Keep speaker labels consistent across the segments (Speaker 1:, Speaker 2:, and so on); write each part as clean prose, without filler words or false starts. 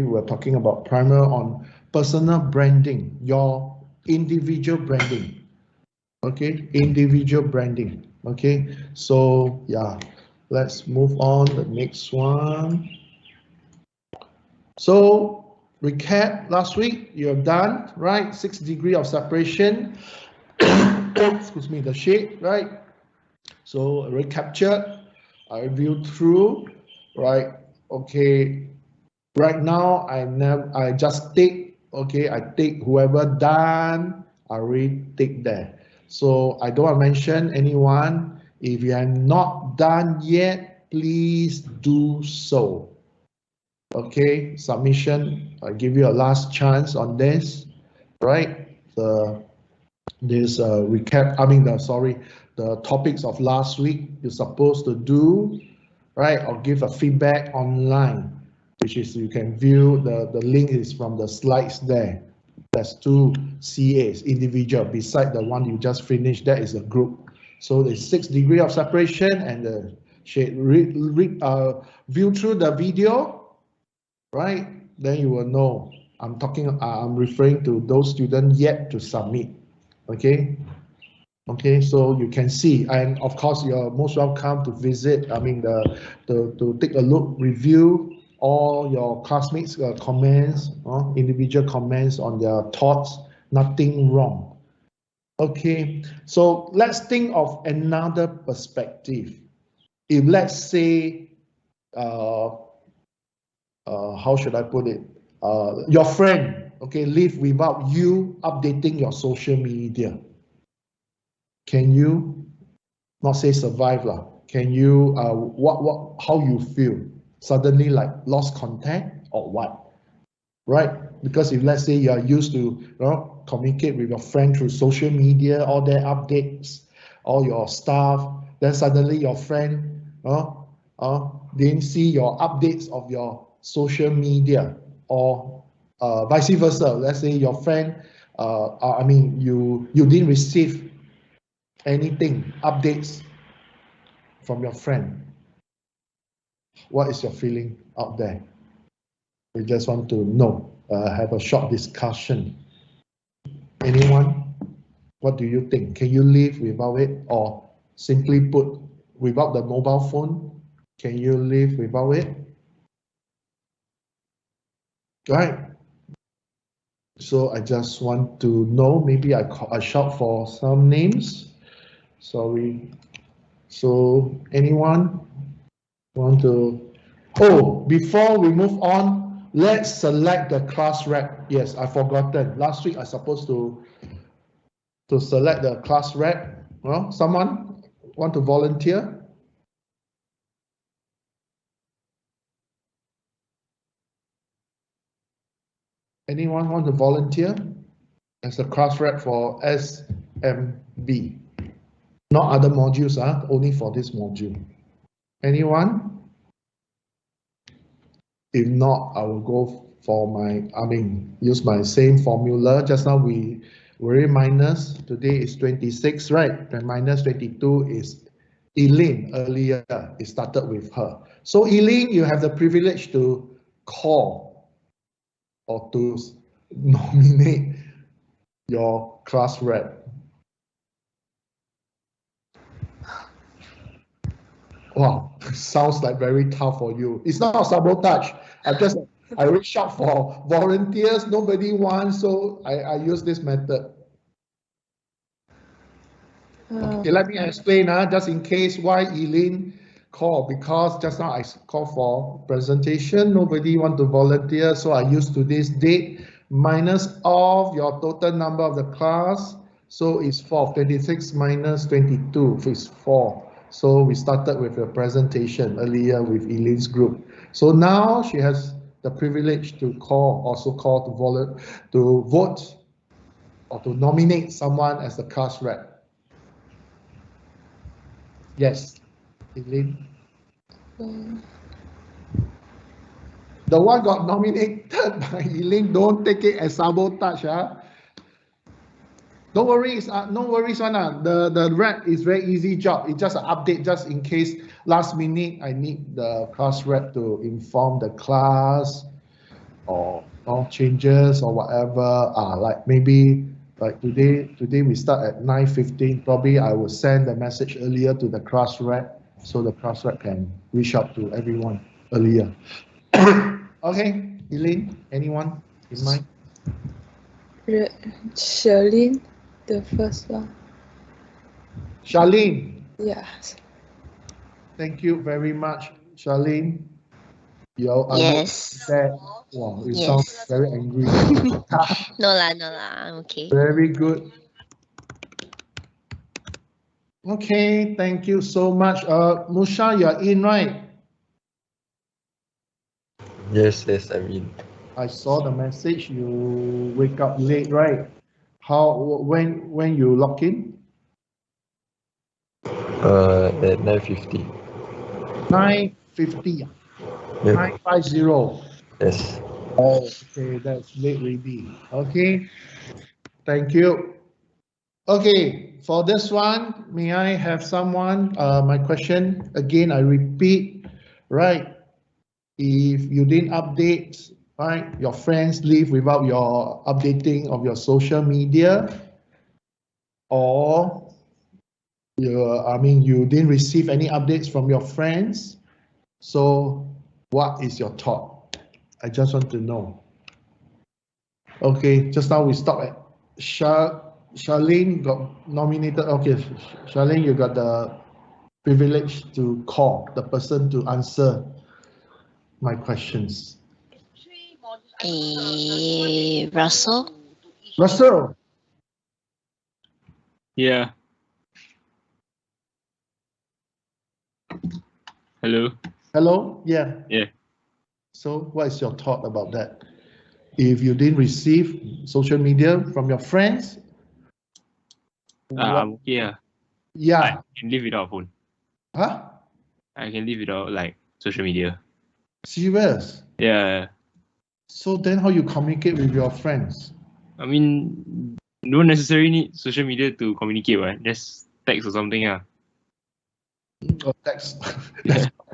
Speaker 1: We're talking about primer on personal branding, your individual branding. Okay, individual branding. Okay, so yeah, let's move on the next one. So recap, last week you have done, right? 6 degrees of separation. Excuse me, the shade, right? So recaptured, I reviewed through, right? Okay, right now I just take, okay, I take whoever done, I already take there. So I don't want to mention anyone. If you are not done yet, please do so. Okay, submission, I give you a last chance on this, right? This recap, the topics of last week you're supposed to do, right? Or give a feedback online, which is you can view the link is from the slides there. There's 2 CAs, individual, beside the one you just finished, that is a group. So there's 6 degrees of separation and the shade. View through the video, right? Then you will know. I'm referring to those students yet to submit. Okay. Okay, so you can see, and of course you're most welcome to visit, to take a look, review all your classmates' comments, individual comments on their thoughts, nothing wrong. Okay, so let's think of another perspective. If let's say, how should I put it? Your friend, okay, live without you updating your social media. Can you not say survive lah? Can you how you feel? Suddenly like lost contact or what? Right? Because if let's say you are used to communicate with your friend through social media, all their updates, all your stuff, then suddenly your friend didn't see your updates of your social media, or vice versa. Let's say your friend, you didn't receive anything, updates from your friend. What is your feeling out there? We just want to know, have a short discussion. Anyone? What do you think? Can you live without it? Or simply put, without the mobile phone, can you live without it? Right? So I just want to know, maybe I shout for some names. Sorry. So anyone want to? Oh, before we move on, let's select the class rep. Yes, I forgotten. Last week I supposed to select the class rep. Well, someone want to volunteer? Anyone want to volunteer as a class rep for SMB? Not other modules, only for this module. Anyone? If not, I will go for use my same formula. Just now we were minus, today is 26, right? And minus 22 is Eileen. Earlier, it started with her. So Eileen, you have the privilege to call or to nominate your class rep. Wow, sounds like very tough for you. It's not sabotage. I reached out for volunteers. Nobody wants, so I use this method. Okay, let me explain just in case why Eileen called, because just now I called for presentation. Nobody want to volunteer, so I use today's date minus of your total number of the class. So it's 4. 26 minus 22 is 4. So we started with a presentation earlier with Eileen's group. So now she has the privilege to also call to vote or to nominate someone as the class rep. Yes, Eileen. The one got nominated by Eileen, don't take it as sabotage. Don't worry, no worries, the rep is very easy job. It's just an update, just in case last minute I need the class rep to inform the class changes or whatever, like maybe like today we start at 9:15. Probably I will send the message earlier to the class rep so the class rep can reach out to everyone earlier. Okay, Elaine, anyone in mind?
Speaker 2: Charlene, the first one.
Speaker 1: Charlene,
Speaker 2: Yeah.
Speaker 1: thank you very much, Charlene. You are
Speaker 3: Yes.
Speaker 1: that. Wow, it
Speaker 3: Yes.
Speaker 1: sounds very angry.
Speaker 3: No lah, I'm okay.
Speaker 1: Very good. Okay, thank you so much. Musha, you're in, right?
Speaker 4: Yes, I'm in.
Speaker 1: I saw the message. You wake up late, right? When you log in?
Speaker 4: At 9:50.
Speaker 1: 9:50.
Speaker 4: Yep.
Speaker 1: 9:50.
Speaker 4: Yes.
Speaker 1: Oh, okay, that's late already. Okay, thank you. Okay, for this one, may I have someone? My question again, I repeat, right? If you didn't update, right, your friends leave without your updating of your social media, or you didn't receive any updates from your friends. So what is your thought? I just want to know. Okay, just now we stopped at Charlene got nominated. Okay, Charlene, you got the privilege to call the person to answer my questions.
Speaker 3: Russell?
Speaker 1: Russell.
Speaker 5: Yeah. Hello.
Speaker 1: Hello. Yeah.
Speaker 5: Yeah.
Speaker 1: So what is your thought about that? If you didn't receive social media from your friends,
Speaker 5: I'm okay. I
Speaker 1: yeah.
Speaker 5: can live without a phone.
Speaker 1: Huh?
Speaker 5: I can live without like social media.
Speaker 1: Serious?
Speaker 5: Yeah.
Speaker 1: So then how you communicate with your friends?
Speaker 5: I mean, don't necessarily need social media to communicate, right? Just text or something, yeah.
Speaker 1: That's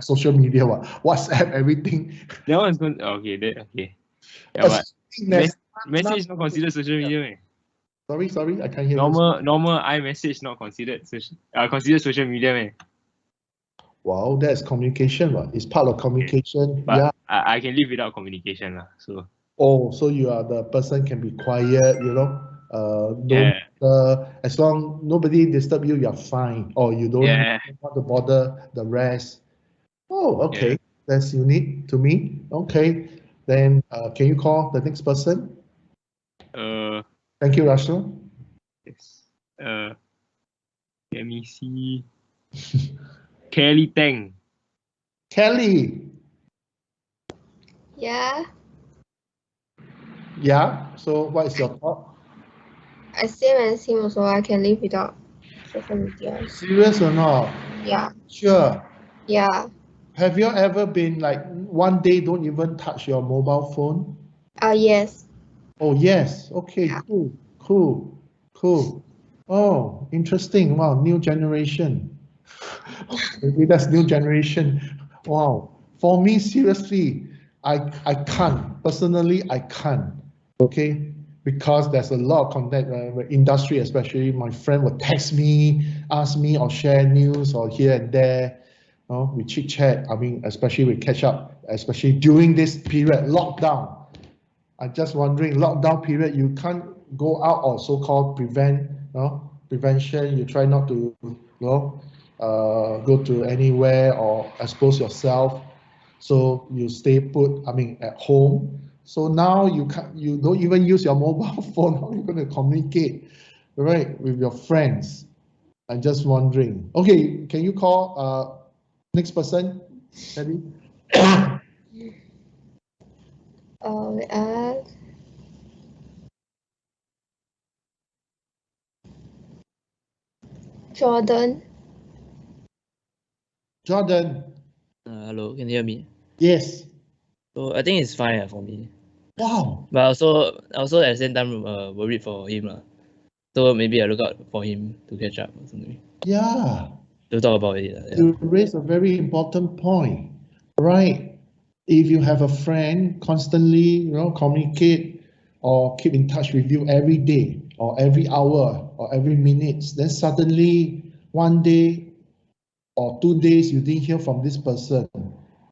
Speaker 1: social media, what? WhatsApp, everything.
Speaker 5: That one's going. Okay. Okay. Yeah, but message not considered social media, man.
Speaker 1: Sorry, I can't hear you.
Speaker 5: Normal iMessage not considered considered social media, man.
Speaker 1: Wow, that's communication, right? It's part of communication.
Speaker 5: But
Speaker 1: yeah.
Speaker 5: I can live without communication, lah. So.
Speaker 1: Oh, so you are the person can be quiet, don't. As long nobody disturb you, you're fine. Or you don't want to bother the rest. Oh, okay. Yeah. That's unique to me. Okay. Then can you call the next person? Thank you, Russell.
Speaker 5: Yes. Let me see. Kelly Tang.
Speaker 1: Kelly.
Speaker 6: Yeah.
Speaker 1: Yeah. So what is your thought?
Speaker 6: I same as him also. I can live without social media.
Speaker 1: Serious or not?
Speaker 6: Yeah.
Speaker 1: Sure.
Speaker 6: Yeah.
Speaker 1: Have you ever been like one day don't even touch your mobile phone?
Speaker 6: Yes.
Speaker 1: Oh yes. Okay. Yeah. Cool. Oh, interesting. Wow, new generation. Maybe that's new generation. Wow. For me, seriously, I can't. Personally, I can't. Okay. Because there's a lot of contact, industry, especially my friend would text me, ask me, or share news, or here and there. We chit chat. I mean, especially we catch up, especially during this period, lockdown. I'm just wondering, lockdown period, you can't go out or so-called prevention. You try not to, go to anywhere or expose yourself. So you stay put. I mean, at home. So now you don't even use your mobile phone. How are you going to communicate, right, with your friends? I'm just wondering. Okay, can you call next person, Eddie?
Speaker 6: Jordan.
Speaker 7: Hello, can you hear me?
Speaker 1: Yes.
Speaker 7: So I think it's fine for me.
Speaker 1: Wow.
Speaker 7: But also at the same time worried for him. So maybe I look out for him to catch up or something.
Speaker 1: Yeah.
Speaker 7: To talk about it.
Speaker 1: Yeah. You raise a very important point, right? If you have a friend constantly, communicate or keep in touch with you every day or every hour or every minute, then suddenly one day or 2 days you didn't hear from this person,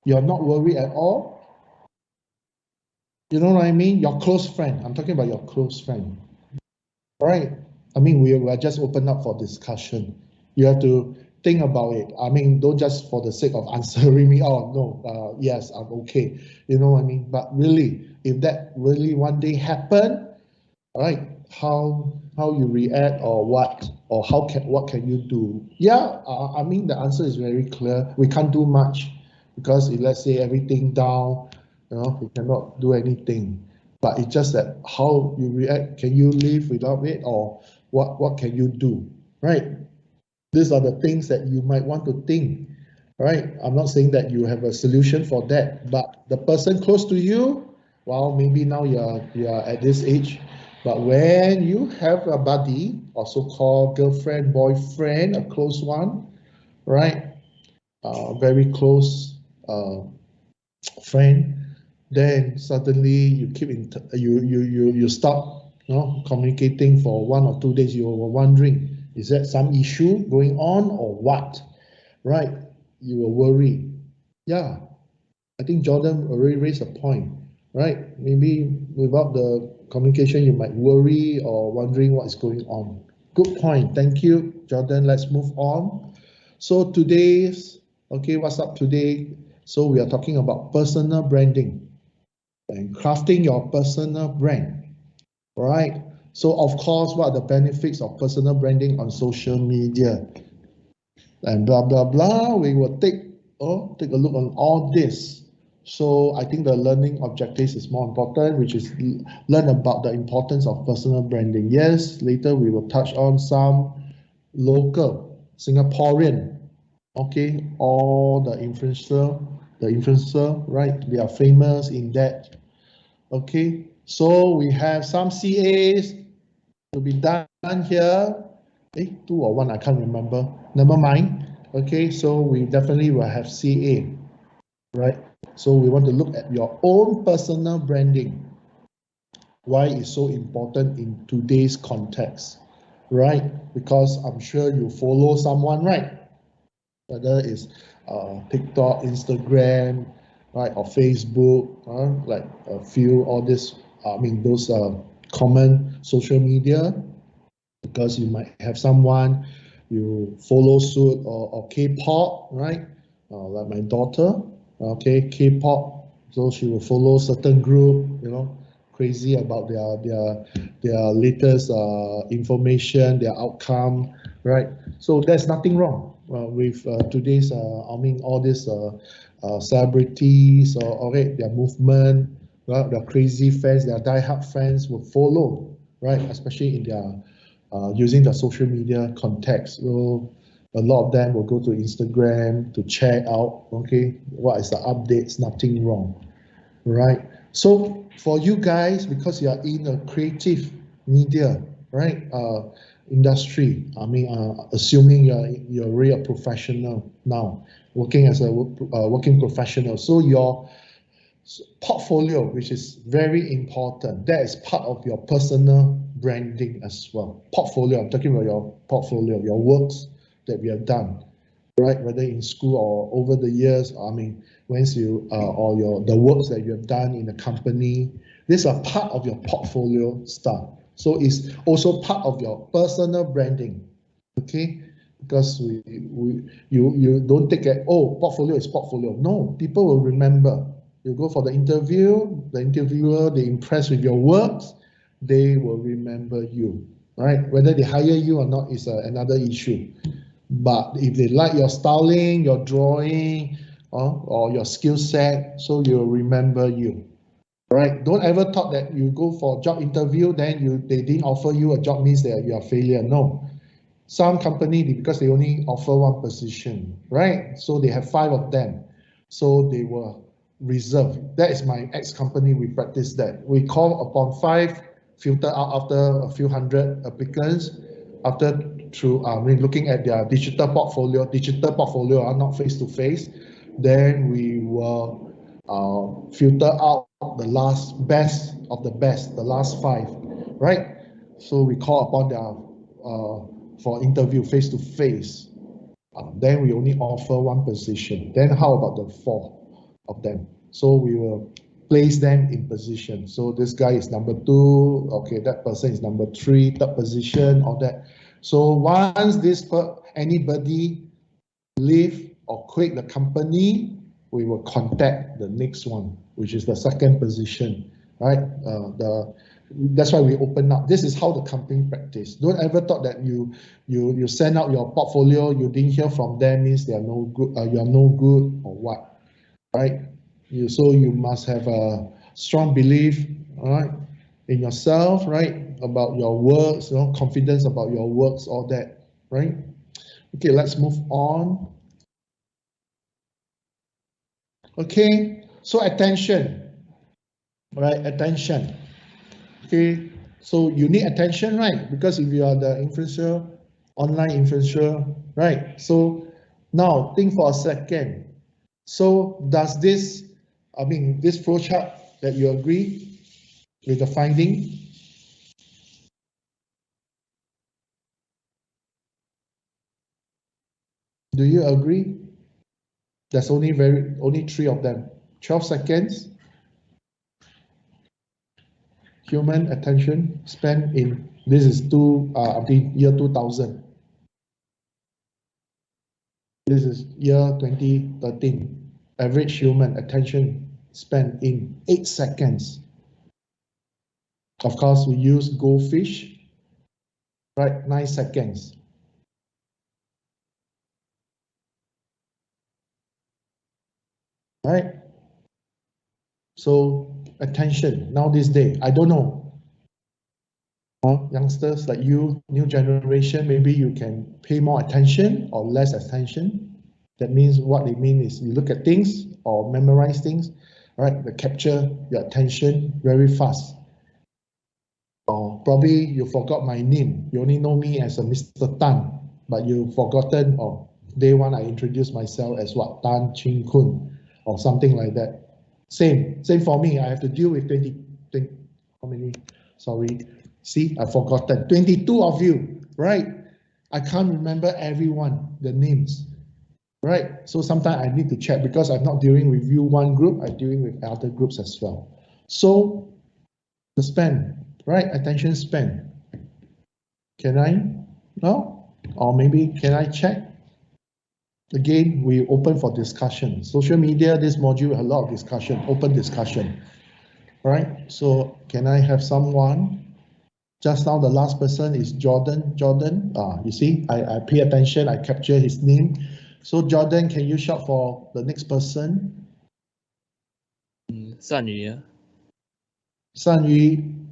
Speaker 1: you're not worried at all? You know what I mean? Your close friend. I'm talking about your close friend. Right? I mean, we are just open up for discussion. You have to think about it. I mean, don't just for the sake of answering me, oh, no, yes, I'm okay. You know what I mean? But really, if that really one day happen, right, how you react or what, or what can you do? Yeah, I mean, the answer is very clear. We can't do much because if let's say everything down, you know, we cannot do anything. But it's just that how you react, can you live without it, or what can you do, right? These are the things that you might want to think, right? I'm not saying that you have a solution for that, but the person close to you, well, maybe now you're at this age, but when you have a buddy or so-called girlfriend, boyfriend, a close one, right? Very close friend, then suddenly you keep in you stop, you know, communicating for 1 or 2 days. You were wondering, is that some issue going on or what, right? You were worried. Yeah, I think Jordan already raised a point, right? Maybe without the communication you might worry or wondering what is going on. Good point. Thank you, Jordan. Let's move on. So today's, okay, what's up today? So we are talking about personal branding and crafting your personal brand, right? So of course, what are the benefits of personal branding on social media? And blah, blah, blah. We will take a look on all this. So I think the learning objectives is more important, which is learn about the importance of personal branding. Yes, later we will touch on some local Singaporean, okay, all the influencer, right? They are famous in that. Okay, so we have some CAs to be done here. 2 or 1, I can't remember. Never mind. Okay, so we definitely will have CA, right? So we want to look at your own personal branding. Why it's so important in today's context, right? Because I'm sure you follow someone, right? Whether it's TikTok, Instagram, right, or Facebook, like a few, all this, I mean, those common social media, because you might have someone you follow suit or K-pop, right? Like my daughter, okay, K-pop, so she will follow certain group, you know, crazy about their latest information, their outcome, right? So there's nothing wrong with today's, I mean, all these celebrities or their movement, right? Their crazy fans, their die-hard fans will follow, right? Especially in their using the social media context. So a lot of them will go to Instagram to check out, okay, what is the updates, nothing wrong, right? So for you guys, because you are in a creative media, right, industry, I mean, assuming you're really a professional now, working as a working professional, so your portfolio, which is very important, that is part of your personal branding as well. Portfolio, I'm talking about your portfolio, your works that we have done, right? Whether in school or over the years, I mean, once you or the works that you have done in the company, these are part of your portfolio stuff. So it's also part of your personal branding, okay? Because you don't take it, oh, portfolio is portfolio. No, people will remember. You go for the interview, the interviewer, they impressed with your works, they will remember you, right? Whether they hire you or not is another issue. But if they like your styling, your drawing, or your skill set, so you'll remember you, right? Don't ever thought that you go for job interview, then they didn't offer you a job means that you are a failure. No. Some company, because they only offer one position, right? So they have 5 of them. So they will reserve. That is my ex-company, we practice that. We call upon 5, filter out after a few hundred applicants, after through looking at their digital portfolio, not face-to-face, then we will filter out the last best of the best, the last 5, right? So we call upon them for interview face to face. Then we only offer 1 position. Then how about the 4 of them? So we will place them in position. So this guy is number 2. Okay, that person is number 3, third position, all that. So once anybody leave or quit the company, we will contact the next one, which is the 2nd position, right? That's why we open up. This is how the company practice. Don't ever thought that you send out your portfolio, you didn't hear from them means they are no good. You are no good or what, right? So you must have a strong belief, all right, in yourself, right, about your works, confidence about your works, all that, right? Okay, let's move on. Okay, so attention, right? Attention. Okay, so you need attention, right? Because if you are the influencer, online influencer, right? So now think for a second. So does this, this flowchart that you agree with the finding? Do you agree? There's only 3 of them. 12 seconds. Human attention span in, this is year 2000. This is year 2013. Average human attention span in 8 seconds. Of course, we use goldfish, right? 9 seconds. Right? So attention, now this day, I don't know. Youngsters like you, new generation, maybe you can pay more attention or less attention. That means what they mean is you look at things or memorize things, right? They capture your attention very fast. Or probably you forgot my name. You only know me as a Mr. Tan, but you've forgotten, day 1 I introduced myself as what? Tan Ching Kun or something like that. Same for me. I have to deal with 20 how many? Sorry. See, I've forgotten. 22 of you, right? I can't remember everyone, the names, right? So sometimes I need to check because I'm not dealing with you one group, I'm dealing with other groups as well. So the span, right? Attention span. Can I? No? Or maybe can I check? Again, we open for discussion. Social media, this module, a lot of discussion, open discussion, right? So can I have someone? Just now, the last person is Jordan. Jordan, you see, I pay attention, I capture his name. So Jordan, can you shout for the next person?
Speaker 7: Sanyu.
Speaker 1: Sanyu.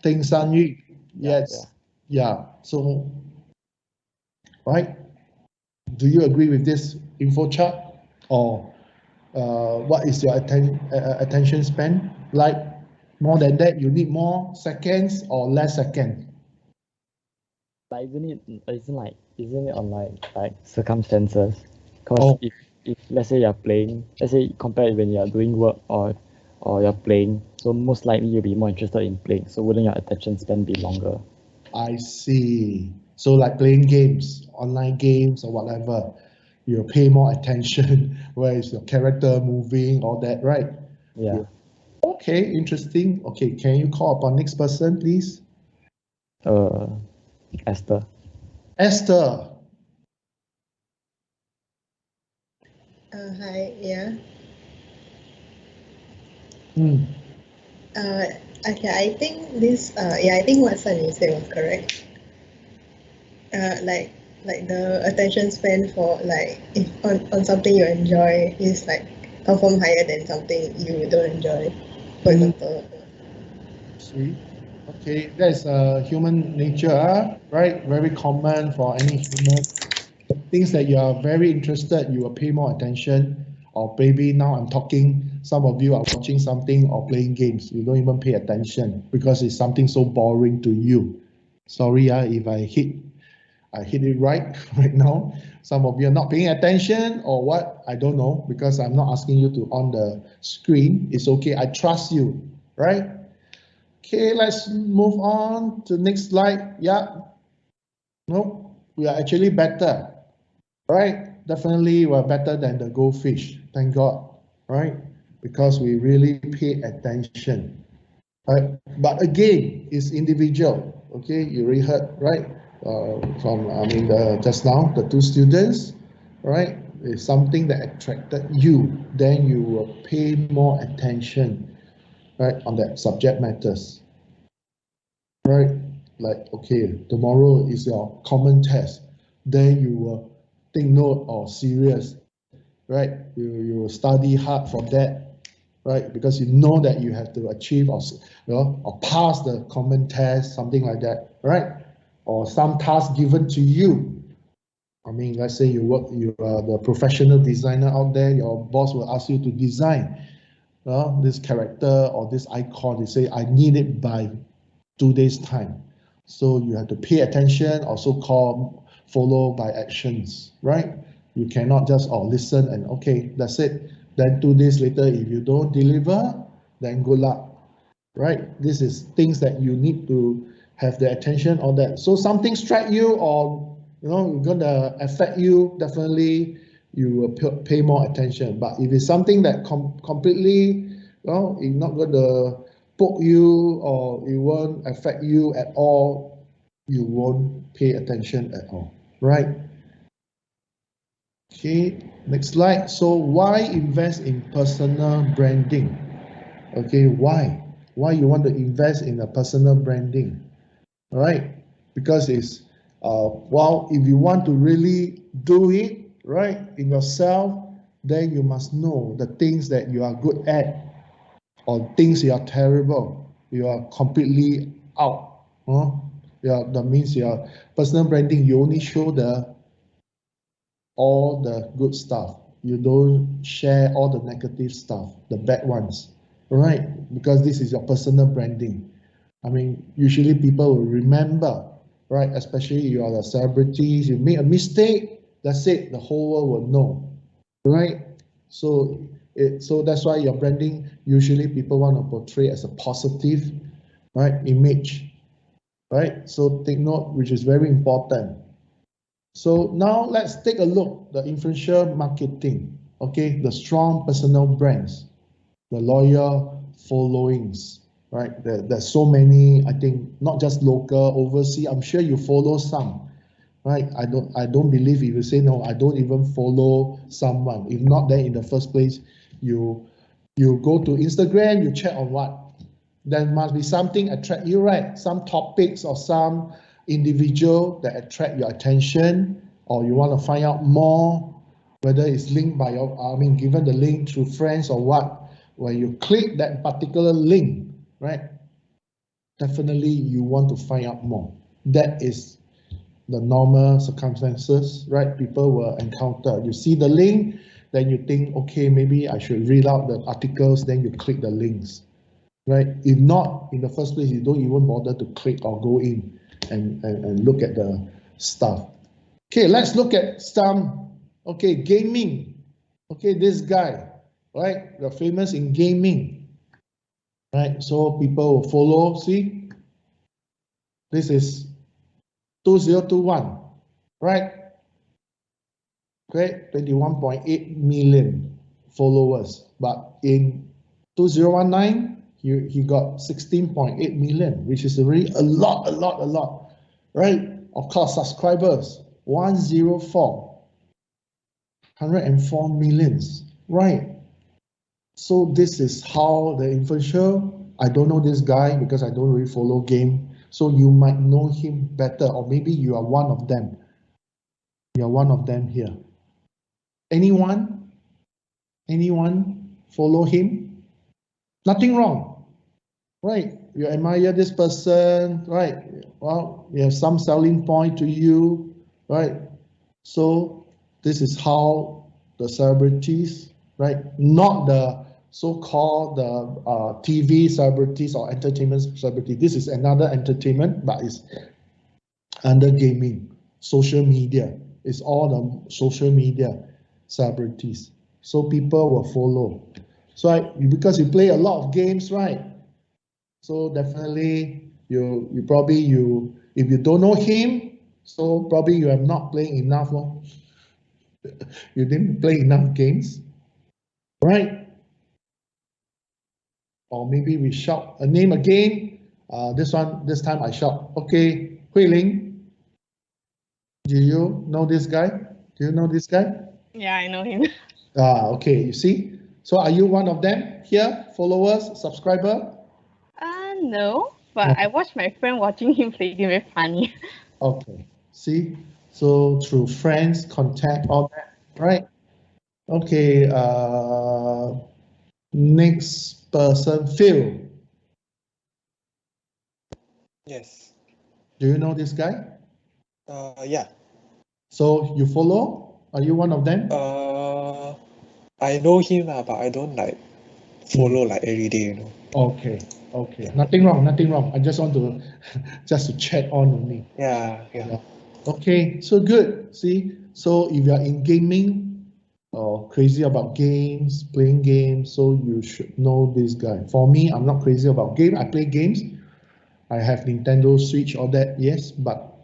Speaker 1: Ting Sanyu. Yes. Yeah. So, right. Do you agree with this info chart? Or what is your attention span like? More than that, you need more seconds or less seconds?
Speaker 8: But isn't it on like circumstances? Because if let's say you're playing, let's say compared when you're doing work or you're playing, so most likely you'll be more interested in playing. So wouldn't your attention span be longer?
Speaker 1: I see. So like playing games, online games or whatever, you pay more attention. Where is your character moving, all that, right?
Speaker 8: Yeah.
Speaker 1: Okay, interesting. Okay, can you call upon next person, please?
Speaker 8: Esther.
Speaker 1: Esther.
Speaker 9: Hi, yeah. Okay, I think this, I think what Sunny said was correct. Like the attention span for like if on something you enjoy is like confirm higher than something you don't enjoy, for example.
Speaker 1: Sweet. Okay, that's human nature, right? Very common for any human. Things that you are very interested, you will pay more attention. Or maybe now I'm talking, some of you are watching something or playing games. You don't even pay attention because it's something so boring to you. Sorry if I hit I hit it right right now. Some of you are not paying attention or what, I don't know, because I'm not asking you to on the screen. It's okay, I trust you, right? Okay, let's move on to the next slide. Yeah, no, we are actually better, right? Definitely we're better than the goldfish, thank God, right? Because we really pay attention, right? But again, it's individual, okay? You already heard, right? Just now, the two students, right? It's something that attracted you, then you will pay more attention, right, on that subject matters, right? Like, okay, tomorrow is your common test, then you will take note or serious, right? You will study hard for that, right? Because you know that you have to achieve or pass the common test, something like that, right? Or some task given to you. I mean, let's say you are the professional designer out there, your boss will ask you to design this character or this icon. They say, I need it by 2 days time. So you have to pay attention, also follow by actions, right? You cannot just listen and okay, that's it. Then 2 days later, if you don't deliver, then good luck, right? This is things that you need to have the attention on that. So something strike you or gonna affect you, definitely you will pay more attention. But if it's something that completely, it's not gonna poke you or it won't affect you at all, you won't pay attention at all, right? Okay, next slide. So why invest in personal branding? Okay, why? Why you want to invest in a personal branding? All right, because it's if you want to really do it right in yourself, then you must know the things that you are good at or things you are terrible, you are completely out. Yeah, that means your personal branding, you only show all the good stuff. You don't share all the negative stuff, the bad ones, right? Because this is your personal branding. I mean, usually people will remember, right? Especially you are the celebrities, you make a mistake, that's it, the whole world will know, right? So that's why your branding, usually people want to portray as a positive, right, image, right? So take note, which is very important. So now let's take a look, the influential marketing, okay? The strong personal brands, the loyal followings, right? There's so many, I think, not just local, overseas, I'm sure you follow some, right? I don't believe if you say, no, I don't even follow someone. If not, then in the first place, you go to Instagram, you check on what? There must be something attract you, right? Some topics or some individual that attract your attention, or you want to find out more, whether it's linked by given the link through friends or what. When you click that particular link, right? Definitely you want to find out more. That is the normal circumstances, right? People will encounter. You see the link, then you think, okay, maybe I should read out the articles, then you click the links, right? If not, in the first place, you don't even bother to click or go in and look at the stuff. Okay, let's look at some, okay, gaming. Okay, this guy, right? You're famous in gaming, right? So people will follow, see? This is 2021, right? Okay, 21.8 million followers. But in 2019, he got 16.8 million, which is already a lot, right? Of course, subscribers, 104 millions, right? So this is how the influencer, I don't know this guy because I don't really follow game. So you might know him better, or maybe you are one of them. You are one of them here. Anyone follow him? Nothing wrong, right? You admire this person, right? Well, you have some selling point to you, right? So this is how the celebrities, right? Not the so-called TV celebrities or entertainment celebrity. This is another entertainment, but it's under gaming, social media. It's all the social media celebrities. So people will follow. So because you play a lot of games, right? So definitely you if you don't know him, so probably you are not playing enough. You didn't play enough games, right? Or maybe we shout a name again. This time I shout. Okay, Hui Ling. Do you know this guy? Do you know this guy?
Speaker 10: Yeah, I know him.
Speaker 1: Okay, you see. So are you one of them here? Followers, subscriber?
Speaker 10: No, but I watched my friend watching him play game, very funny.
Speaker 1: Okay, see. So through friends, contact, all that, right? Okay. Next person, Phil.
Speaker 11: Yes.
Speaker 1: Do you know this guy?
Speaker 11: Yeah.
Speaker 1: So you follow? Are you one of them?
Speaker 11: I know him, but I don't like follow like every day, you know.
Speaker 1: Okay, okay. Nothing wrong, nothing wrong. I just want to just to check on only.
Speaker 11: Yeah.
Speaker 1: Okay, so good. See, so if you're in gaming or crazy about games, playing games, so you should know this guy. For me, I'm not crazy about game. I play games. I have Nintendo Switch, all that, yes, but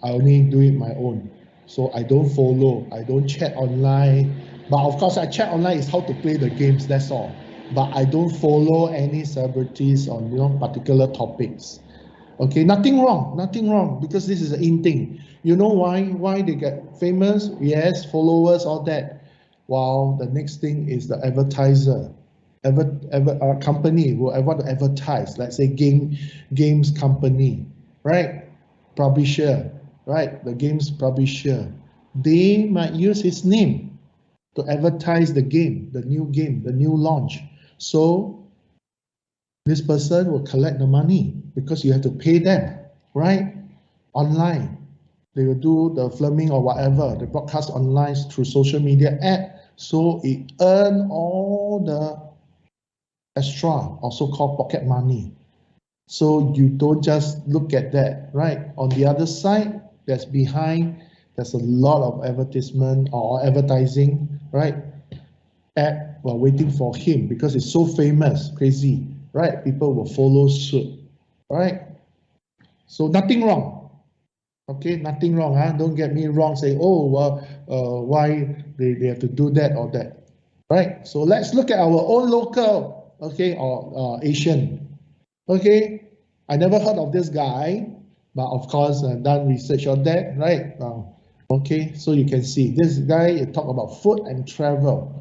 Speaker 1: I only do it my own. So I don't follow, I don't chat online. But of course, I chat online is how to play the games, that's all. But I don't follow any celebrities on particular topics. Okay, nothing wrong, because this is an in thing. You know why they get famous? Yes, followers, all that. While the next thing is the advertiser. Company who want to advertise, let's say games company, right? Publisher, right? The games publisher. They might use his name to advertise the game, the new launch. So this person will collect the money because you have to pay them, right? Online. They will do the filming or whatever, they broadcast online through social media app. So it earn all the extra, also called pocket money. So you don't just look at that, right? On the other side, there's a lot of advertisement or advertising, right? Ad while waiting for him because it's so famous, crazy, right? People will follow suit, right? So nothing wrong. Okay, nothing wrong. Don't get me wrong. Say, oh, why they have to do that or that, right? So let's look at our own local, okay, or Asian. Okay, I never heard of this guy, but of course, done research on that, right? Okay, so you can see this guy talk about food and travel.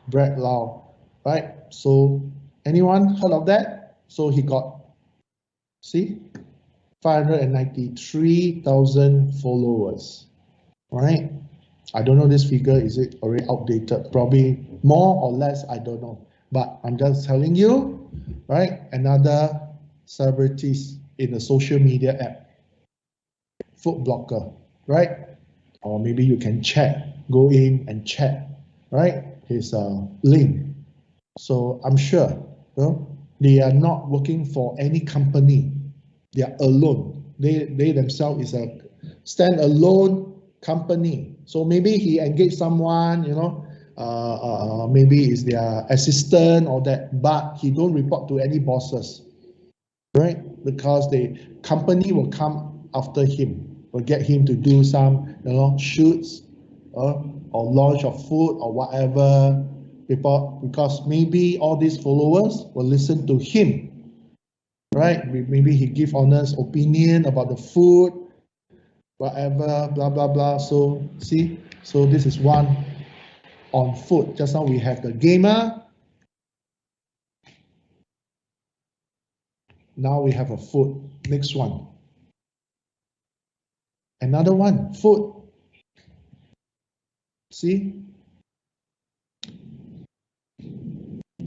Speaker 1: Brad Lau, right? So anyone heard of that? So he got, see, 593,000 followers, right? I don't know this figure, is it already outdated? Probably more or less, I don't know. But I'm just telling you, right? Another celebrities in the social media app, food blogger, right? Or maybe you can chat, go in and chat, right? His link. So I'm sure they are not working for any company. They are alone. They themselves is a stand-alone company. So maybe he engaged someone, maybe is their assistant or that, but he don't report to any bosses, right? Because the company will come after him, will get him to do some, shoots or launch of food or whatever. Because maybe all these followers will listen to him, right? Maybe he give honest opinion about the food, whatever, blah, blah, blah. So see, so this is one on food. Just now we have the gamer. Now we have a food. Next one. Another one, food. See?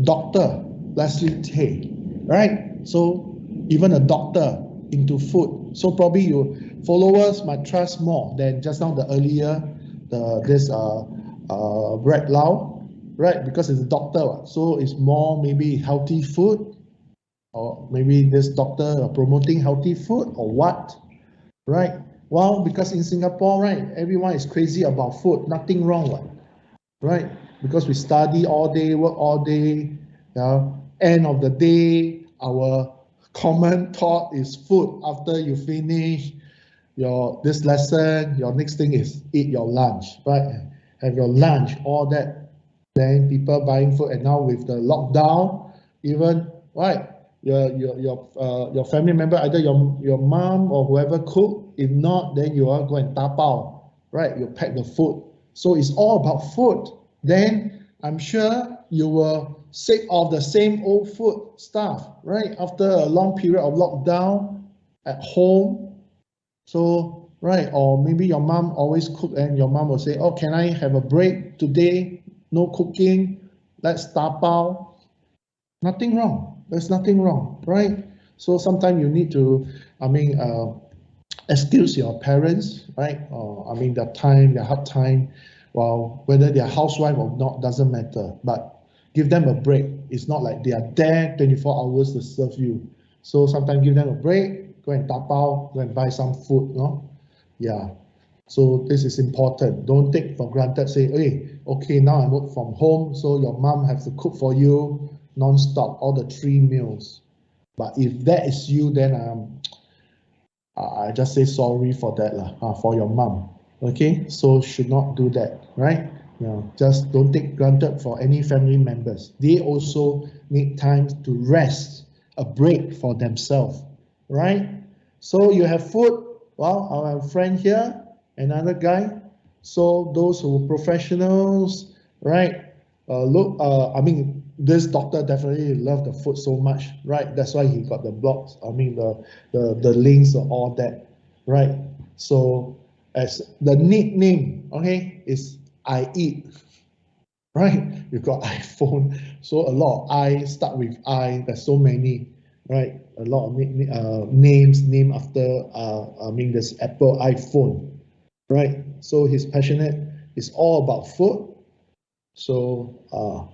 Speaker 1: Dr. Leslie Tay, right? So even a doctor into food. So probably your followers might trust more than just now the earlier, this Brad Lau, right? Because it's a doctor, so it's more maybe healthy food, or maybe this doctor promoting healthy food or what. right? Well, because in Singapore, right, everyone is crazy about food. Nothing wrong, right? Because we study all day, work all day. End of the day, our common thought is food. After you finish this lesson, your next thing is eat your lunch, right? Have your lunch, all that. Then people buying food, and now with the lockdown, even right, your family member, either your mom or whoever cook. If not, then you are going to tapao, right? You pack the food. So it's all about food. Then I'm sure you will sick of the same old food stuff, right? After a long period of lockdown at home. So, right, or maybe your mom always cook and your mom will say, oh, can I have a break today? No cooking, let's tapao. Nothing wrong. There's nothing wrong, right? So sometimes you need to, excuse your parents, right? Their hard time, well, whether they're housewife or not, doesn't matter. But give them a break. It's not like they are there 24 hours to serve you. So sometimes give them a break, go and tapao, go and buy some food, no? Yeah. So this is important. Don't take for granted, say, hey, okay, now I work from home, so your mom has to cook for you non-stop, all the 3 meals. But if that is you, then I just say sorry for that, for your mom. Okay, so should not do that, right? Just don't take granted for any family members. They also need time to rest, a break for themselves, right? So you have food. Well, I have a friend here, another guy. So those who are professionals, right? This doctor definitely loved the food so much, right? That's why he got the blogs. The links and all that, right? So as the nickname, okay, is I eat, right? You've got iPhone, so a lot of I start with I. There's so many, right? A lot of names named after. There's Apple iPhone, right? So he's passionate. It's all about food. So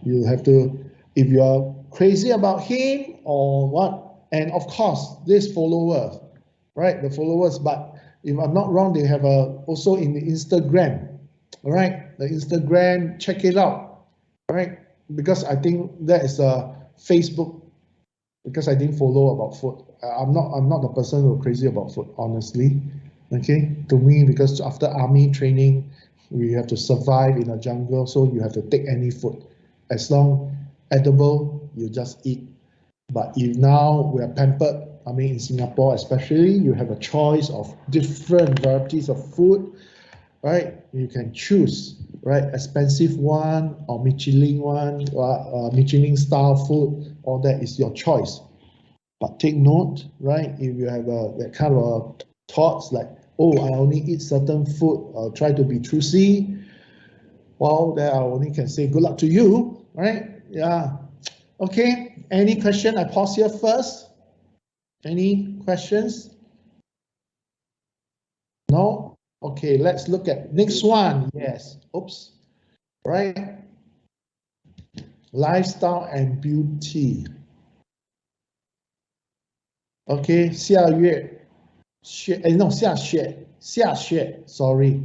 Speaker 1: you have to, if you are crazy about him or what, and of course, this followers, right? The followers, but if I'm not wrong, they have also in the Instagram, all right? The Instagram, check it out, right? Because I think that is a Facebook. Because I didn't follow about food. I'm not the person who's crazy about food, honestly. Okay, to me, because after army training, we have to survive in the jungle, so you have to take any food. As long edible, you just eat. But if now we are pampered, in Singapore especially, you have a choice of different varieties of food, right? You can choose, right? Expensive one or Michelin one, Michelin style food, all that is your choice. But take note, right? If you have that kind of thoughts like, oh, I only eat certain food, or try to be choosy, well, then I only can say good luck to you, right? Yeah. Okay. Any question? I pause here first. Any questions? No? Okay, let's look at next one. Yes. Oops. Right. Lifestyle and beauty. Okay, 下雪, sorry.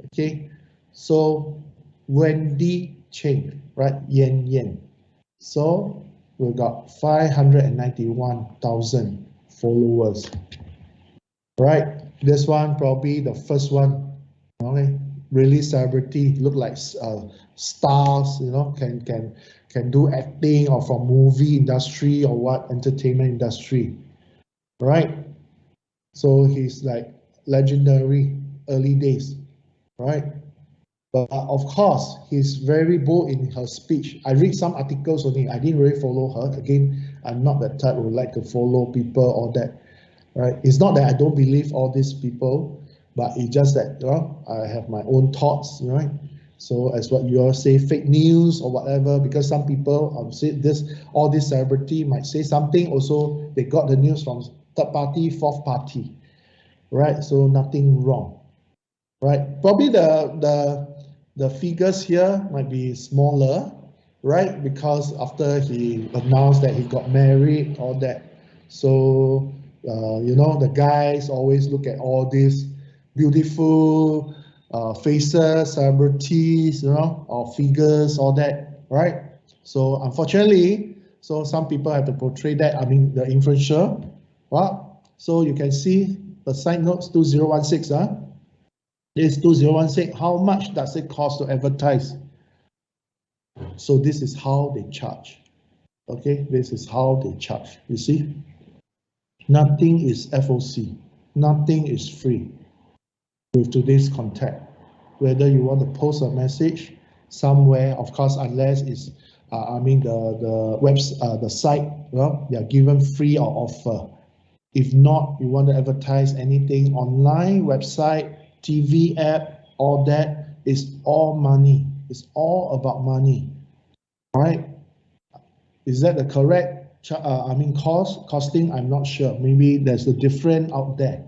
Speaker 1: Okay, so Wendy Cheng, right? Yen. So we got 591,000 followers, right? This one probably the first one, okay? Really celebrity, look like stars, can do acting or from movie industry or what entertainment industry, right? So he's like legendary early days, right? But of course, he's very bold in her speech. I read some articles only. I didn't really follow her. Again, I'm not that type who would like to follow people or that, right? It's not that I don't believe all these people, but it's just that I have my own thoughts, right? So as what you all say, fake news or whatever, because some people say all this celebrity might say something. Also, they got the news from third party, fourth party, right? So nothing wrong, right? Probably the figures here might be smaller, right? Because after he announced that he got married, all that. So You know, the guys always look at all these beautiful faces, celebrities, you know, or figures, all that, right? So unfortunately, so some people have to portray that, I mean, the influencer, well, so you can see the side notes 2016, this 2016, how much does it cost to advertise? So this is how they charge. Okay, this is how they charge. You see, nothing is FOC, nothing is free with today's contact. Whether you want to post a message somewhere, of course, unless it's, I mean, the site, well, they are given free or offer. If not, you want to advertise anything online, website, TV app, all that is all money. It's all about money, right? Is that the correct, I mean, costing? I'm not sure. Maybe there's a different out there,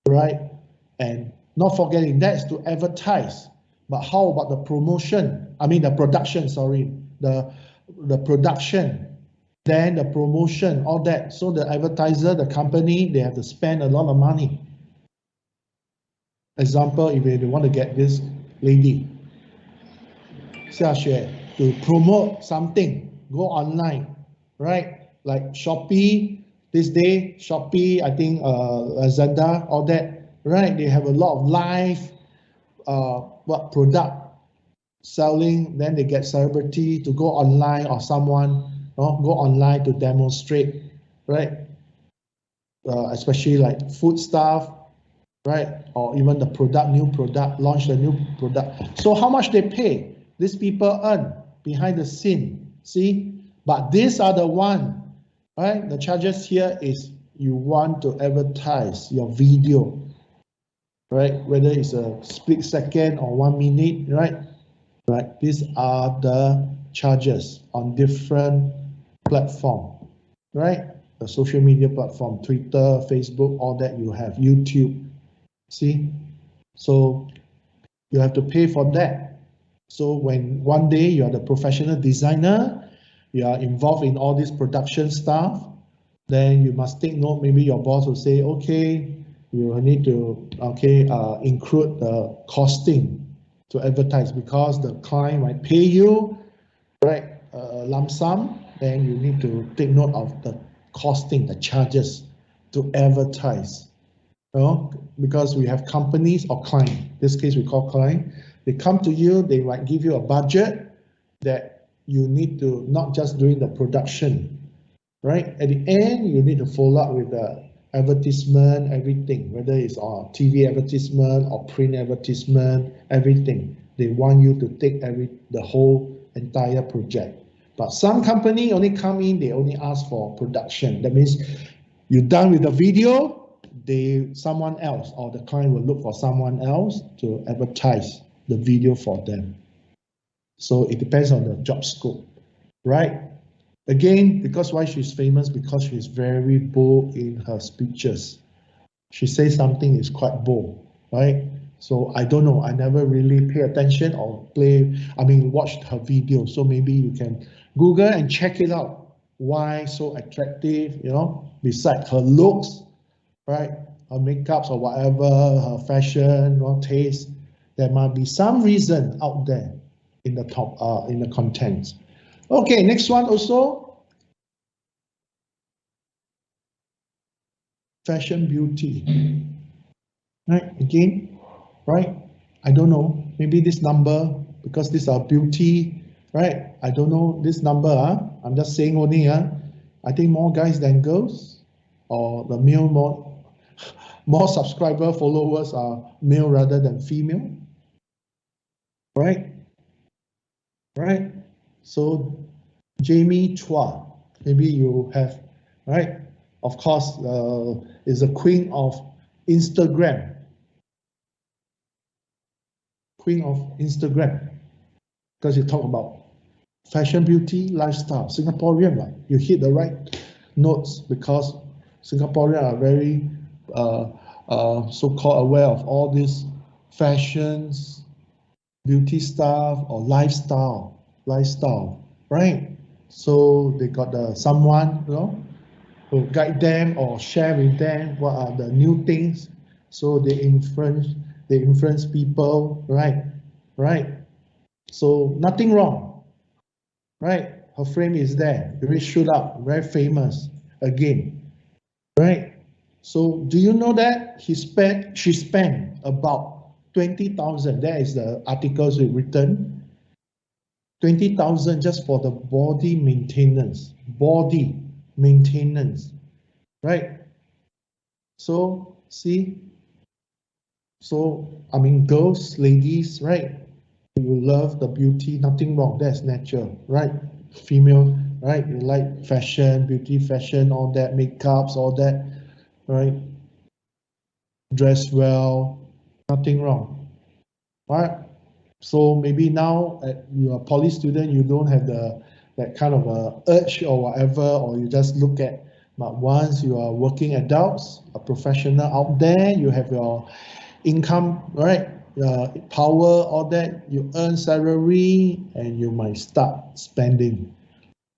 Speaker 1: right? And not forgetting that's to advertise. But how about the promotion? I mean, the production, sorry, the production, then the promotion, all that. So the advertiser, the company, they have to spend a lot of money. Example, if they want to get this lady, Xia Xue, to promote something, go online, right? Like Shopee, this day, Shopee, I think Lazada, all that, right? They have a lot of live product selling, then they get celebrity to go online or someone go online to demonstrate, right? Especially like food stuff, right? Or even the product, new product, launch the new product. So how much they pay? These people earn behind the scene, see? But these are the one, right? The charges here is you want to advertise your video, right? Whether it's a split second or 1 minute, right? Right, these are the charges on different platform, right? The social media platform, Twitter, Facebook, all that you have, YouTube, see? So you have to pay for that. So when one day you are the professional designer, you are involved in all this production stuff, then you must take note, maybe your boss will say, okay, you need to, include the costing to advertise because the client might pay you, right, a lump sum, then you need to take note of the costing, the charges to advertise. You know, because we have companies or client, this case we call client, they come to you, they might give you a budget that you need to not just doing the production, right? At the end, you need to follow up with the advertisement, everything, whether it's on TV advertisement or print advertisement, everything. They want you to take the whole entire project. But some company only come in, they only ask for production. That means you're done with the video, someone else or the client will look for someone else to advertise the video for them. So it depends on the job scope, right? Again, because why she's famous? Because she's very bold in her speeches. She says something is quite bold, right? So I don't know. I never really pay attention or watched her video. So maybe you can Google and check it out. Why so attractive? You know, besides her looks, right? Her makeups or whatever, her fashion or taste. There might be some reason out there in the in the contents. Okay, next one also. Fashion beauty. Right, again, right? I don't know. Maybe this number, because these are beauty, right? I don't know this number. I'm just saying only. I think more guys than girls, or the male more subscriber followers are male rather than female. Right? Right? So Jamie Chua, maybe you have, right? Of course, is the queen of Instagram. Queen of Instagram. Because you talk about fashion, beauty, lifestyle. Singaporean, right? You hit the right notes because Singaporeans are very so-called aware of all these fashions, beauty stuff or lifestyle, right? So they got someone, you know, to guide them or share with them what are the new things, so they influence people, right? So nothing wrong, right? Her frame is there, very shoot up, very famous again, right? So do you know that she spent about 20,000? That is the articles we written. 20,000 just for the body maintenance, right? So see, so I mean, girls, ladies, right? You love the beauty, nothing wrong. That's natural, right? Female, right? You like fashion, beauty, fashion, all that, makeups, all that, right? Dress well, nothing wrong, right? So maybe now you're a poly student, you don't have that kind of a urge or whatever, or you just look at. But once you are working adults, a professional out there, you have your income, right? Power, all that, you earn salary, and you might start spending,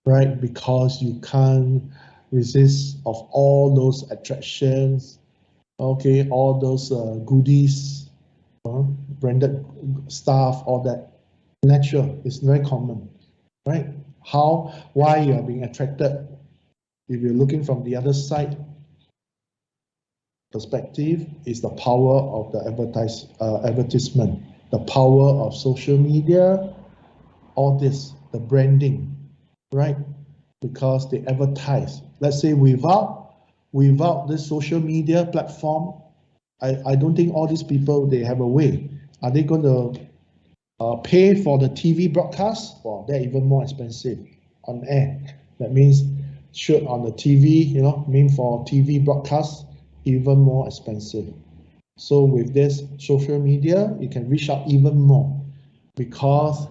Speaker 1: right? Because you can't resist of all those attractions, okay, all those goodies, branded stuff, all that. Natural, it's very common, right? Why you are being attracted? If you're looking from the other side perspective, is the power of the advertisement, the power of social media, all this, the branding, right? Because they advertise. Let's say without this social media platform, I don't think all these people, they have a way. Are they going to pay for the TV broadcast? Well, they're even more expensive on air. That means shoot on the TV, mean for TV broadcast, even more expensive. So with this social media, you can reach out even more because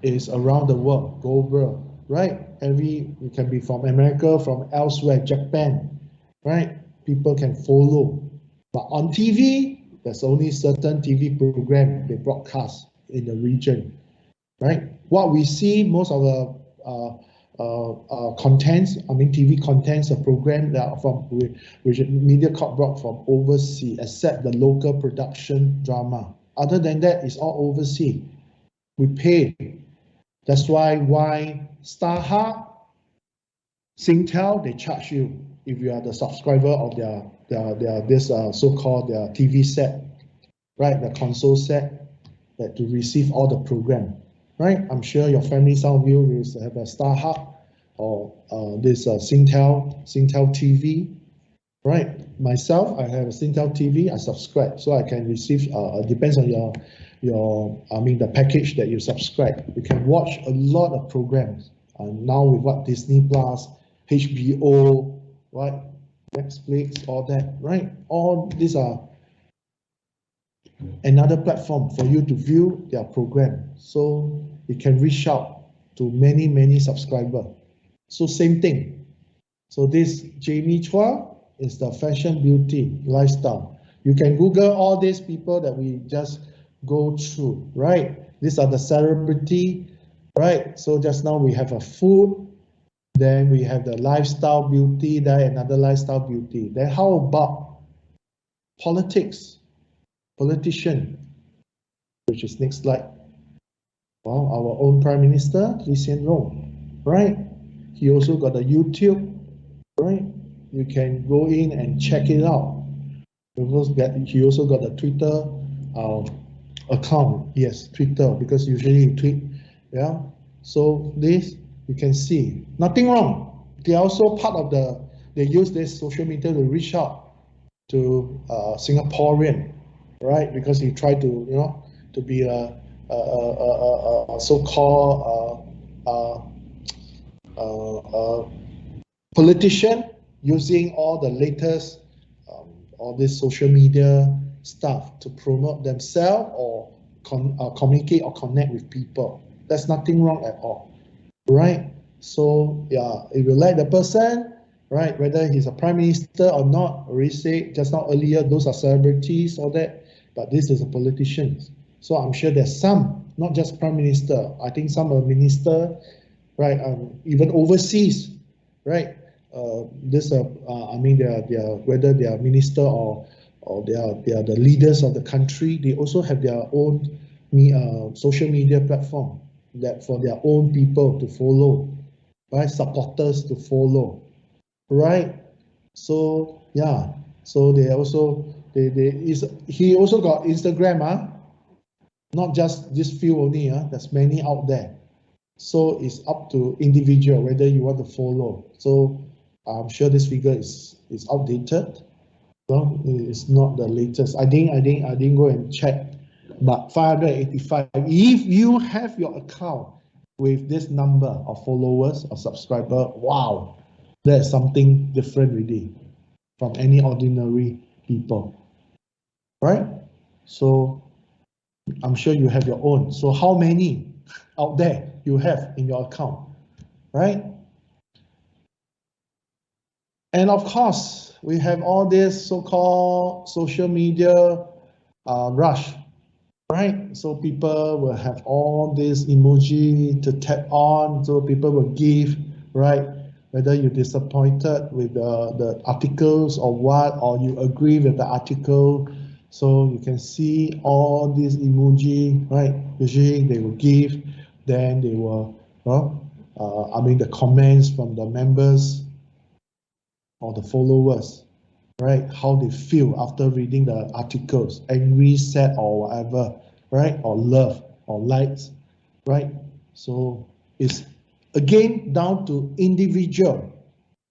Speaker 1: it's around the world, global, right? You can be from America, from elsewhere, Japan, right? People can follow. But on TV, there's only certain TV program they broadcast in the region, right? What we see, most of the contents, TV contents, a program that are from which MediaCorp brought from overseas, except the local production drama. Other than that, it's all overseas. We pay. That's why StarHub, Singtel, they charge you if you are the subscriber of their this so-called their TV set, right? The console set that to receive all the program, right? I'm sure your family, some of you will have a StarHub or this Singtel TV, right? Myself, I have a Singtel TV. I subscribe, so I can receive. Depends on the package that you subscribe. You can watch a lot of programs. Now with what Disney Plus, HBO, right? Netflix, all that, right? All these are another platform for you to view their program. So you can reach out to many subscribers. So same thing. So this Jamie Chua is the fashion, beauty, lifestyle. You can Google all these people that we just go through, right? These are the celebrity, right? So just now we have a food, then we have the lifestyle beauty, then another lifestyle beauty. Then how about politics, politician, which is next slide. Well, our own Prime Minister, Lee Hsien Loong, right? He also got a YouTube, right? You can go in and check it out. He also got a Twitter account. Yes, Twitter, because usually you tweet. Yeah. So this you can see nothing wrong. They are also part of they use this social media to reach out to Singaporean, right? Because he tried to to be a so-called politician using all the latest all this social media stuff to promote themselves or communicate or connect with people. There's nothing wrong at all, right? So yeah, if you like the person, right, whether he's a prime minister or not, already said just now earlier, those are celebrities, all that, but this is a politician. So I'm sure there's some, not just prime minister. I think some are minister, right, even overseas, right? this I mean they are whether they are minister or they are the leaders of the country, they also have their own social media platform that for their own people to follow, right? Supporters to follow, right? So yeah, so they also he also got Instagram, not just this few only, there's many out there. So it's up to individual whether you want to follow. So I'm sure this figure is outdated. No, it's not the latest. I didn't go and check, but 585. If you have your account with this number of followers or subscriber, wow, that's something different really from any ordinary people, right? So I'm sure you have your own. So how many out there you have in your account, right? And of course, we have all this so-called social media rush, right? So people will have all this emoji to tap on, so people will give, right? Whether you're disappointed with the articles or what, or you agree with the article, so you can see all these emoji, right? Usually they will give, then they will, I mean the comments from the members or the followers, right? How they feel after reading the articles, angry, sad, or whatever, right? Or love, or likes, right? So it's again down to individual,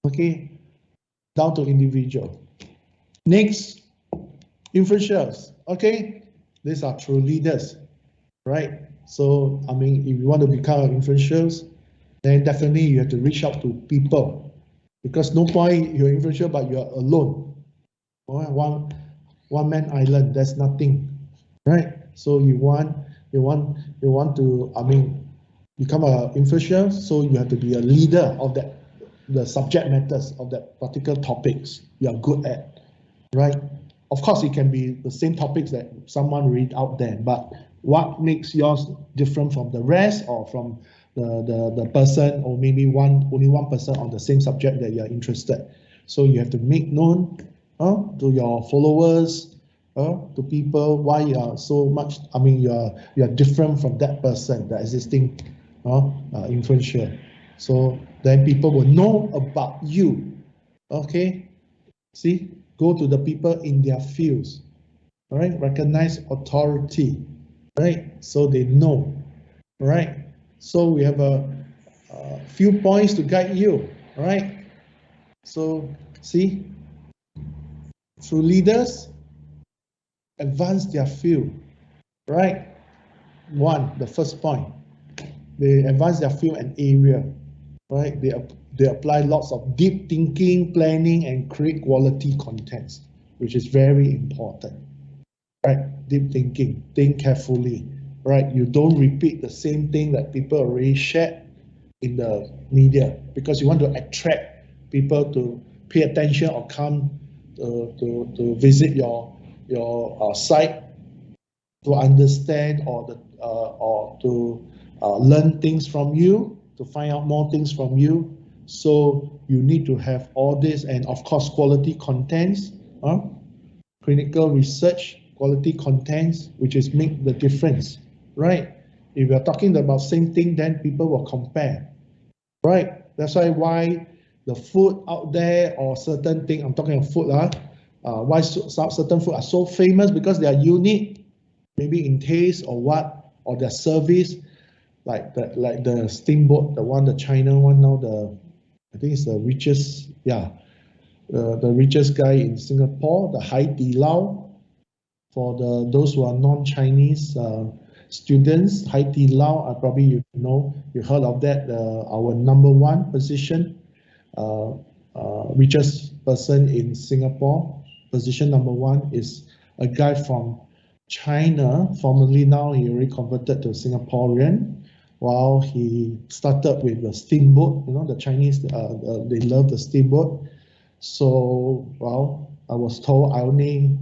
Speaker 1: okay? Down to individual. Next, influencers, okay? These are true leaders, right? So, I mean, if you want to become influencers, then definitely you have to reach out to people because no point you're influencer but you're alone. One man island, there's nothing, right? So you want to, I mean, become an influencer, so you have to be a leader of that, the subject matters of that particular topics you are good at, right? Of course, it can be the same topics that someone read out there, but what makes yours different from the rest or from the person, or maybe only one person on the same subject that you're interested. So you have to make known to your followers, to people why you are so much, I mean, you are different from that person, the existing influencer. So then people will know about you. Okay, see, go to the people in their fields, all right, recognize authority, right, so they know, all right. So we have a few points to guide you, all right. So see, through leaders advance their field, right? The first point, they advance their field and area, right? They apply lots of deep thinking, planning, and create quality contents, which is very important, right? Deep thinking, think carefully, right? You don't repeat the same thing that people already shared in the media because you want to attract people to pay attention or come to visit your site to understand or to learn things from you, to find out more things from you. So you need to have all this, and of course quality contents, clinical research, quality contents, which is make the difference, right? If you're talking about same thing, then people will compare, right? That's why the food out there or certain thing, I'm talking of food, why certain food are so famous, because they are unique, maybe in taste or what, or their service, like the steamboat, the China one now, I think it's the richest, the richest guy in Singapore, the Hai Di Lao. For those who are non-Chinese students, Hai Di Lao, probably you heard of that, our number one position, richest person in Singapore, position number one is a guy from China, formerly now he already converted to Singaporean. While he started with the steamboat, the Chinese, they love the steamboat. So, well, I was told I only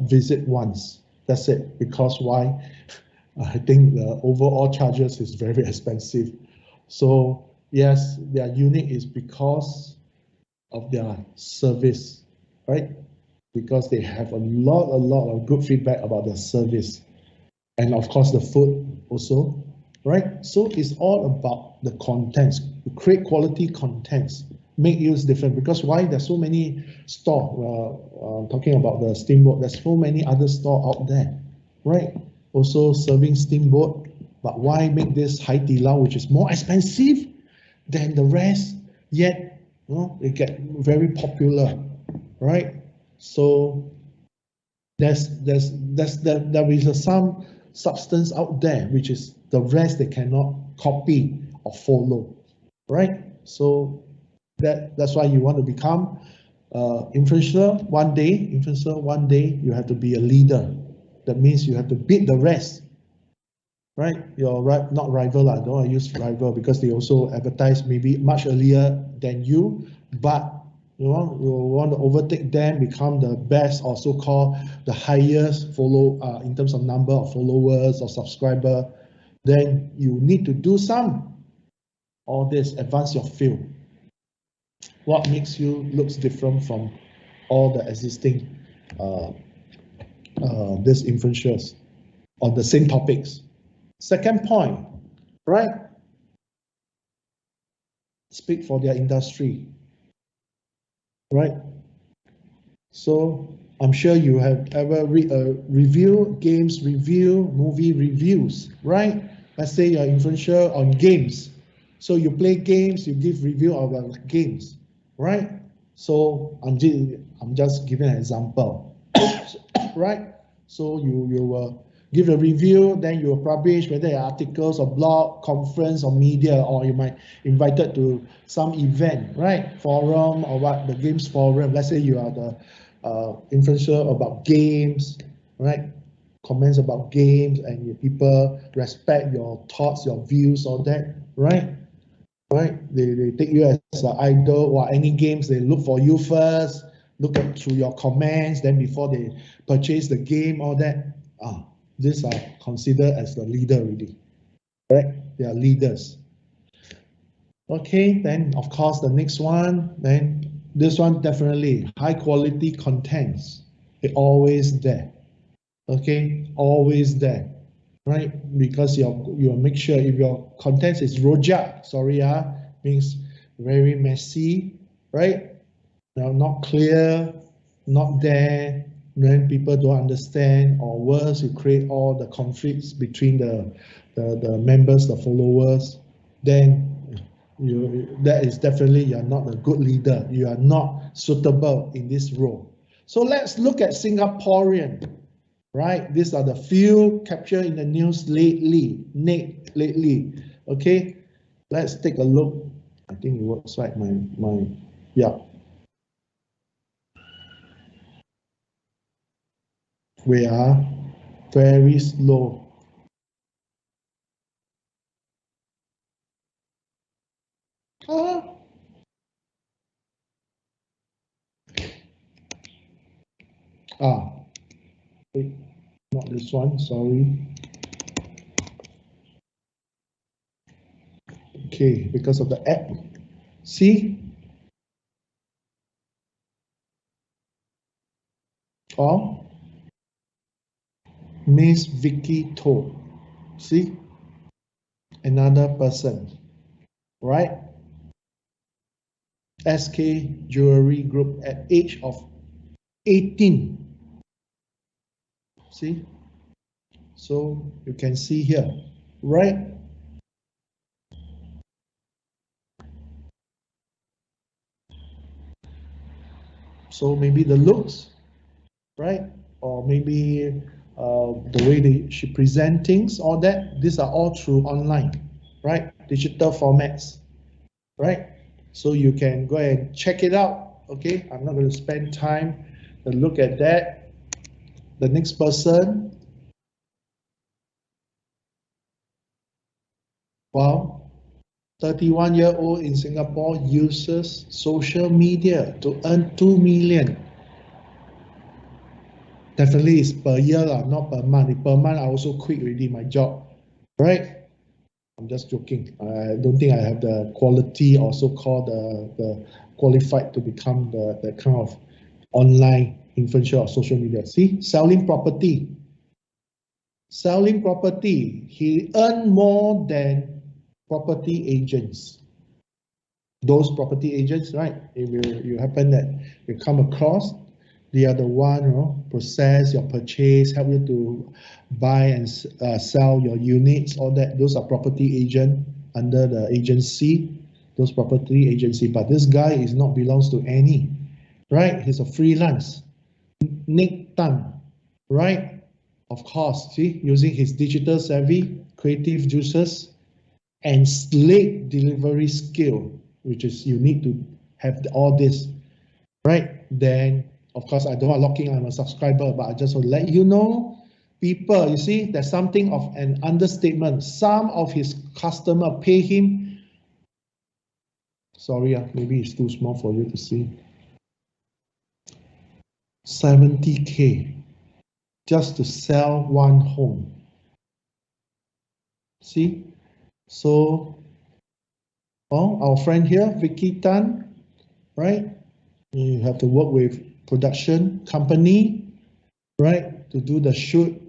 Speaker 1: visit once. That's it. Because why? I think the overall charges is very expensive. So yes, they are unique is because of their service, right? Because they have a lot of good feedback about their service. And of course the food also, right? So it's all about the contents, create quality contents, make use different. Because why there's so many store, talking about the steamboat, there's so many other store out there, right? Also serving steamboat, but why make this Hai Di Lao, which is more expensive than the rest, yet it get very popular, right? So there is some substance out there which is the rest they cannot copy or follow, right? So that's why you want to become influencer one day. You have to be a leader. That means you have to beat the rest, right? You're right, not rival. I don't want to use rival because they also advertise maybe much earlier than you, but you want to overtake them, become the best or so-called the highest in terms of number of followers or subscriber, then you need to do some all this, advance your field. What makes you looks different from all the existing these influencers on the same topics? Second point, right? Speak for their industry, right? So I'm sure you have ever read a review, games review, movie reviews, right? Let's say you're an influencer on games. So you play games, you give review about games, right? So I'm just giving an example, right? So you will give a review, then you will publish whether articles or blog, conference or media, or you might invited to some event, right? Forum or what, the games forum. Let's say you are the influencer about games, right? Comments about games and people respect your thoughts, your views, all that, right? Right? They take you as an idol or any games, they look for you first, look at through your comments, then before they purchase the game, all that. These are considered as the leader already, right? They are leaders. Okay, then of course the next one, then this one definitely high quality contents. It always there. Okay, always there, right? Because you make sure if your contents is rojak, means very messy, right? Now not clear, not there, then people don't understand, or worse, you create all the conflicts between the members, the followers, then that is definitely you're not a good leader. You are not suitable in this role. So let's look at Singaporean, right? These are the few captured in the news lately. Okay, let's take a look. I think it works right. Yeah. We are very slow. Wait, not this one, sorry. Okay, because of the app. See? Or Miss Vicky To. See? Another person, right? SK Jewelry Group at age of 18. See? So you can see here, right? So maybe the looks, right? Or maybe the way she present things, all that. These are all through online, right? Digital formats, right? So you can go and check it out. Okay, I'm not going to spend time to look at that. The next person. Wow, 31-year-old in Singapore uses social media to earn 2 million. Definitely it's per year, not per month. Per month, I also quit already my job, right? I'm just joking. I don't think I have the quality or so-called qualified to become the kind of online influencer or social media. See, selling property. Selling property, he earned more than property agents. Those property agents, right? If you happen that you come across, they are the one, process your purchase, help you to buy and sell your units, all that. Those are property agent under the agency, those property agency. But this guy is not belongs to any, right? He's a freelance. Nick Tan, right? Of course, see, using his digital savvy, creative juices, and late delivery skill, which is you need to have all this, right? Then, of course, I don't want locking, I'm a subscriber, but I just want to let you know, people, you see, there's something of an understatement. Some of his customer pay him, sorry, maybe it's too small for you to see, 70K just to sell one home. See? So, our friend here, Vicky Tan, right? You have to work with production company, right? To do the shoot,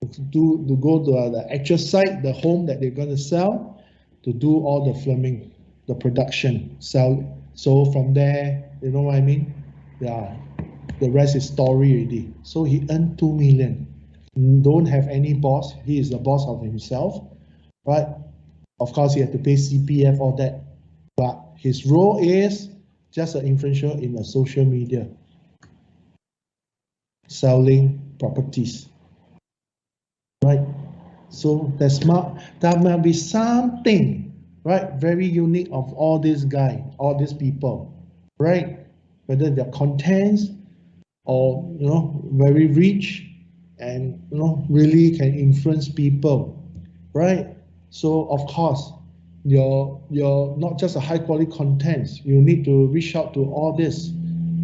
Speaker 1: to go to the actual site, the home that they're going to sell, to do all the filming, the production, sell. So from there, you know what I mean? Yeah, the rest is story already. So he earned 2 million. Don't have any boss. He is the boss of himself, right? Of course, he had to pay CPF, all that. But his role is just an influencer in the social media, selling properties, right? So there might be something, right, very unique of all these guys, all these people, right? Whether their contents or very rich and really can influence people, right? So of course, you're not just a high quality contents. You need to reach out to all this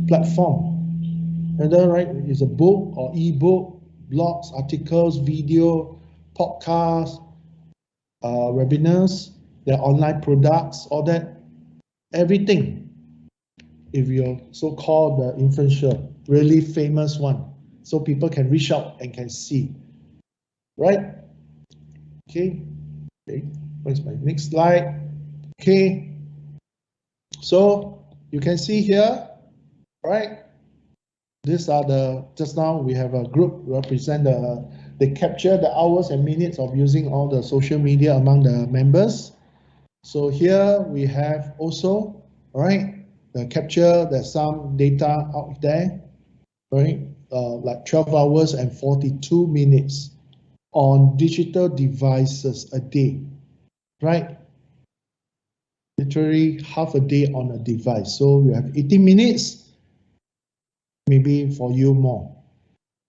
Speaker 1: platform, whether right is a book or ebook, blogs, articles, video, podcasts, webinars, their online products, all that, everything. If you're so-called the influencer, really famous one, so people can reach out and can see, right? Okay. Where's my next slide? Okay. So you can see here, right? These are just now we have a group represent they capture the hours and minutes of using all the social media among the members. So here we have also, right, the capture, there's some data out there, right, like 12 hours and 42 minutes on digital devices a day, right? Literally half a day on a device. So you have 80 minutes, maybe for you more,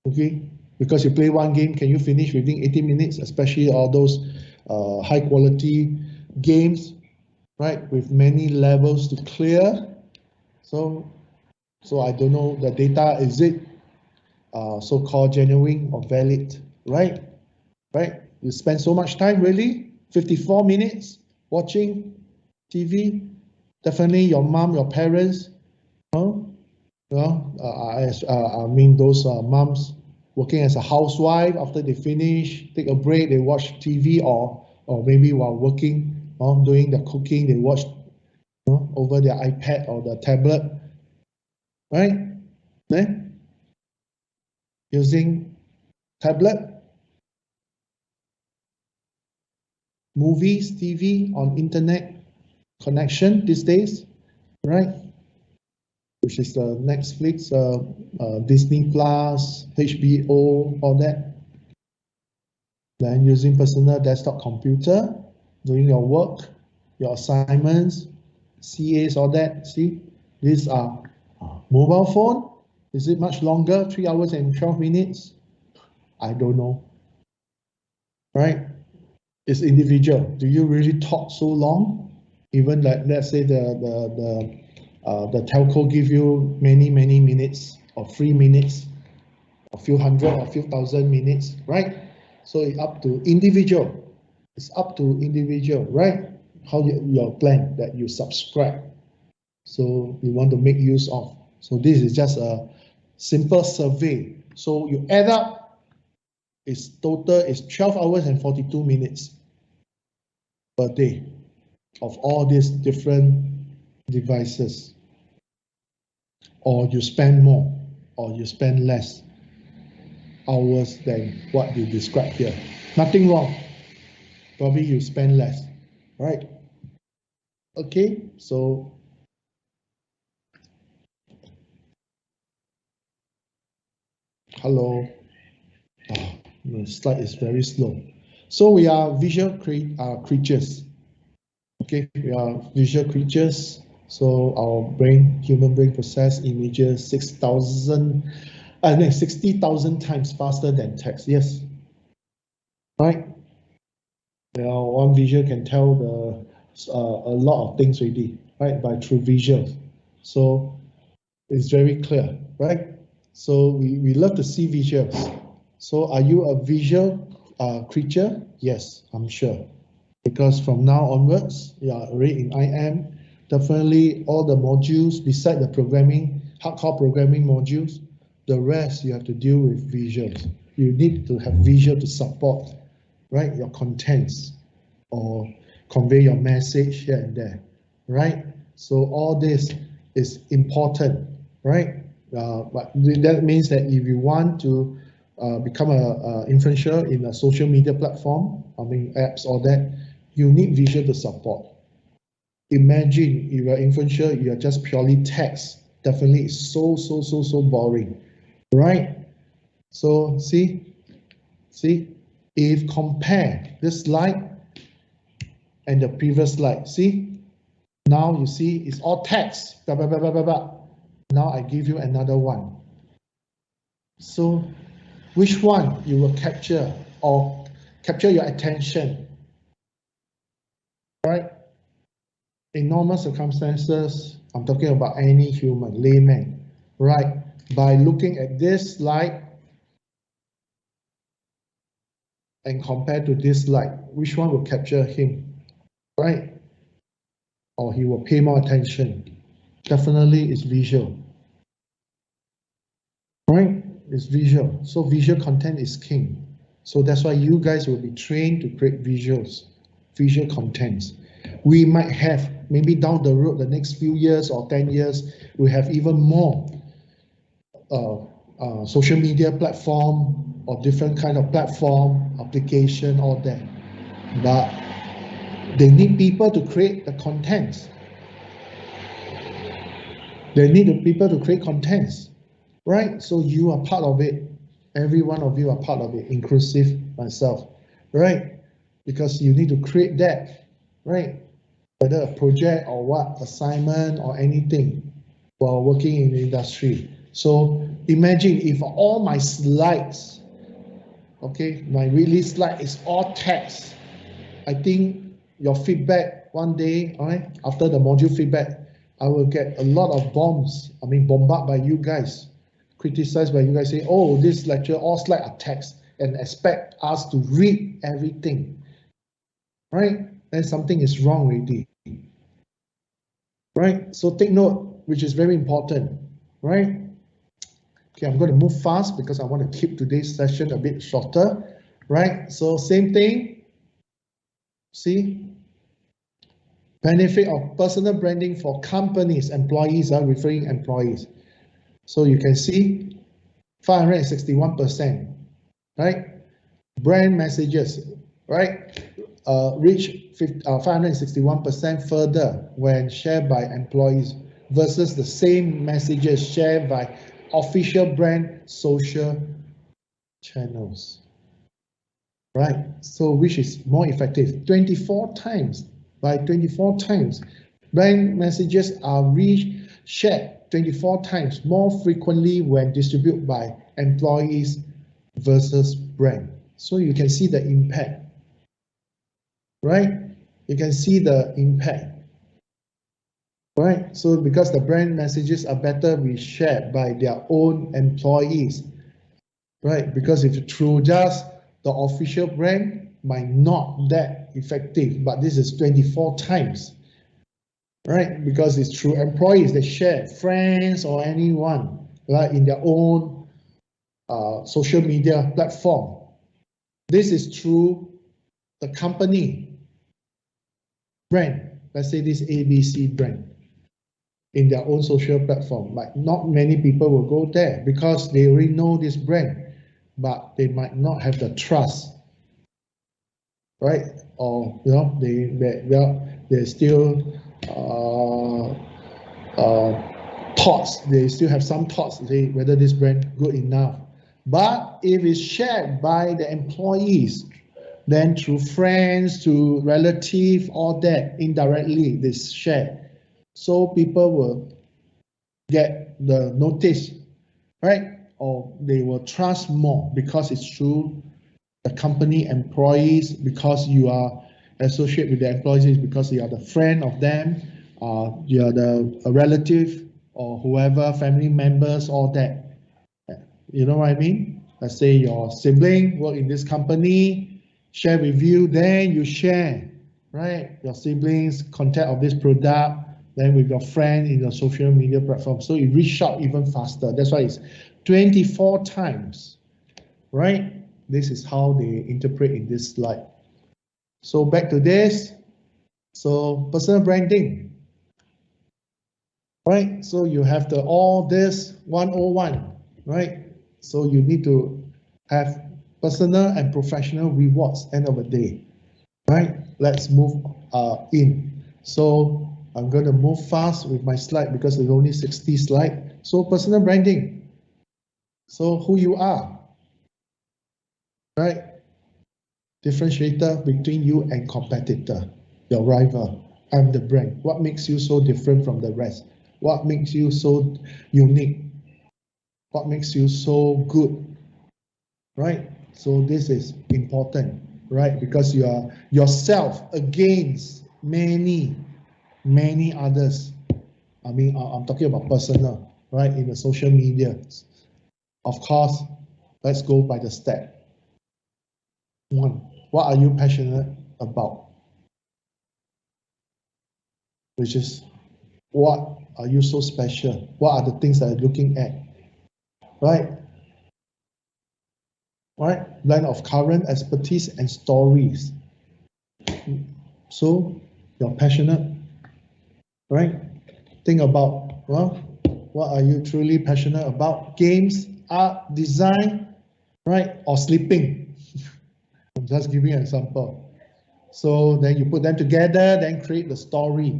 Speaker 1: okay? Because you play one game, can you finish within 80 minutes, especially all those high quality games, right, with many levels to clear. So I don't know the data, is it so-called genuine or valid, right? Right? You spend so much time, really? 54 minutes watching TV? Definitely your mom, your parents, I mean those moms working as a housewife, after they finish, take a break, they watch TV, or maybe while working, doing the cooking, they watch over their iPad or the tablet, right? Then using tablet, movies, TV, on internet connection these days, right? Which is the Netflix, Disney Plus, HBO, all that. Then using personal desktop computer, doing your work, your assignments, CAs, all that. See, these are mobile phone. Is it much longer? 3 hours and 12 minutes? I don't know. Right? It's individual. Do you really talk so long? Even like, let's say the telco give you many minutes or 3 minutes, a few hundred or a few thousand minutes, right? So it's up to individual. It's up to individual, right? How your plan that you subscribe. So you want to make use of. So this is just a simple survey. So you add up, its total is 12 hours and 42 minutes per day of all these different devices. Or you spend more, or you spend less hours than what you described here. Nothing wrong. Probably you spend less, right? Okay, so hello. Oh, the slide is very slow. So we are visual creatures. Okay, we are visual creatures. So our brain, human brain, process images 60,000 times faster than text. Yes, right. One visual can tell a lot of things already, right? By through visuals. So it's very clear, right? So we love to see visuals. So are you a visual creature? Yes, I'm sure. Because from now onwards, you are already in IM. Definitely all the modules beside the programming, hardcore programming modules, the rest you have to deal with visuals. You need to have visual to support, right, your contents or convey your message here and there, right? So all this is important, right? But that means that if you want to become a influencer in a social media platform, I mean apps, all that, you need visual to support. Imagine if you're an influencer, you're just purely text. Definitely it's so boring, right? So see, if compare this slide and the previous slide, see, now you see it's all text, blah, blah, blah, blah, blah, blah. Now I give you another one. So which one you will capture or capture your attention, right? In normal circumstances, I'm talking about any human, layman, right? By looking at this slide and compare to this slide, which one will capture him, right? Or he will pay more attention. Definitely it's visual, right? It's visual. So visual content is king. So that's why you guys will be trained to create visuals, visual contents. We might have, maybe down the road, the next few years or 10 years, we have even more social media platform or different kind of platform, application, all that. But they need people to create the contents. They need the people to create contents, right? So you are part of it. Every one of you are part of it, inclusive myself, right? Because you need to create that, right? Whether a project or what, assignment or anything while working in the industry. So imagine if all my slides, okay, my release slide is all text. I think your feedback one day, all right, after the module feedback, I will get a lot of bombarded by you guys, criticized by you guys saying, oh, this lecture, all slides are text, and expect us to read everything, right? Then something is wrong already, right? So take note, which is very important, right? Okay, I'm going to move fast because I want to keep today's session a bit shorter, right? So same thing, see? Benefit of personal branding for companies, employees, referring employees. So you can see 561%, right? Brand messages, right? Reach 561% further when shared by employees versus the same messages shared by official brand social channels, right? So which is more effective? 24 times. By 24 times, brand messages are shared 24 times more frequently when distributed by employees versus brand. So you can see the impact, right? You can see the impact, right? So because the brand messages are better be shared by their own employees, right? Because if through just the official brand might not that effective, but this is 24 times, right? Because it's through employees that share, friends or anyone, like in their own social media platform. This is through the company brand. Let's say this ABC brand in their own social platform, but not many people will go there because they already know this brand, but they might not have the trust, right? Or they still thoughts. They still have some thoughts whether this brand good enough. But if it's shared by the employees, then through friends, to relative, all that indirectly they share. So people will get the notice, right? Or they will trust more because it's through the company employees, because you are associated with the employees, because you are the friend of them, you are a relative or whoever, family members, all that. You know what I mean? Let's say your sibling work in this company, share with you, then you share, right? Your siblings contact of this product, then with your friend in your social media platform. So it reach out even faster. That's why it's 24 times, right? This is how they interpret in this slide. So back to this. So personal branding, right? So you have all this 101, right? So you need to have personal and professional rewards end of the day, right? Let's move in. So I'm going to move fast with my slide because there's only 60 slides. So personal branding. So who you are, right? Differentiator between you and competitor, your rival. I'm the brand. What makes you so different from the rest? What makes you so unique? What makes you so good? Right? So this is important, right? Because you are yourself against many others. I mean, I'm talking about personal, right? In the social media. Of course, let's go by the step. One, what are you passionate about? Which is, what are you so special? What are the things that you're looking at? Right? Right? Blend of current expertise and stories. So you're passionate, right? Think about, well, what are you truly passionate about? Games, art, design, right? Or sleeping. I'm just giving an example. So then you put them together, then create the story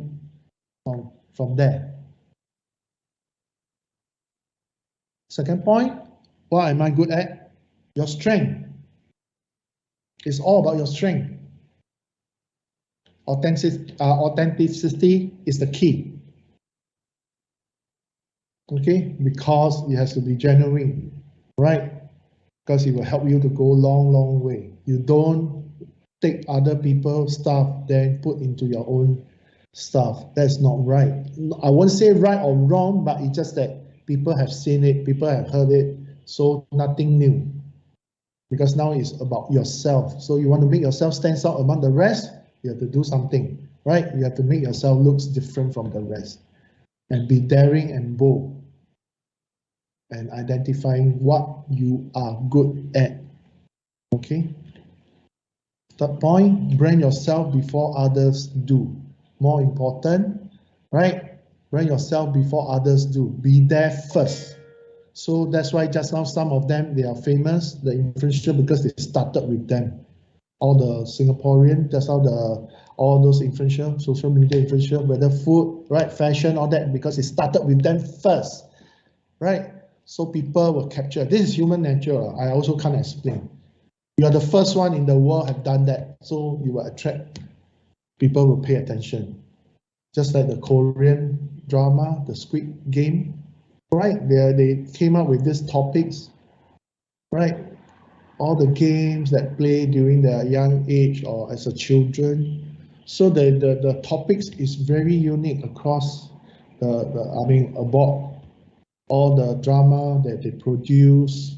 Speaker 1: from there. Second point, what am I good at? Your strength. It's all about your strength. Authenticity is the key. Okay, because it has to be genuine, right? Because it will help you to go long way. You don't take other people's stuff then put into your own stuff. That's not right. I won't say right or wrong, but it's just that people have seen it, people have heard it, so nothing new. Because now it's about yourself. So you want to make yourself stand out among the rest, you have to do something, right? You have to make yourself look different from the rest and be daring and bold and identifying what you are good at. Okay. Third point, brand yourself before others do. More important, right? Brand yourself before others do. Be there first. So that's why just now some of them, they are famous, the influencer, because they started with them. All the Singaporean, that's how all those influencer, social media influencer, whether food, right, fashion, all that, because it started with them first, right? So people will capture. This is human nature. I also can't explain. You are the first one in the world have done that, so you will attract people will pay attention. Just like the Korean drama, the Squid Game, right? They came up with these topics, right? All the games that play during their young age or as a children. So the topics is very unique across about all the drama that they produce,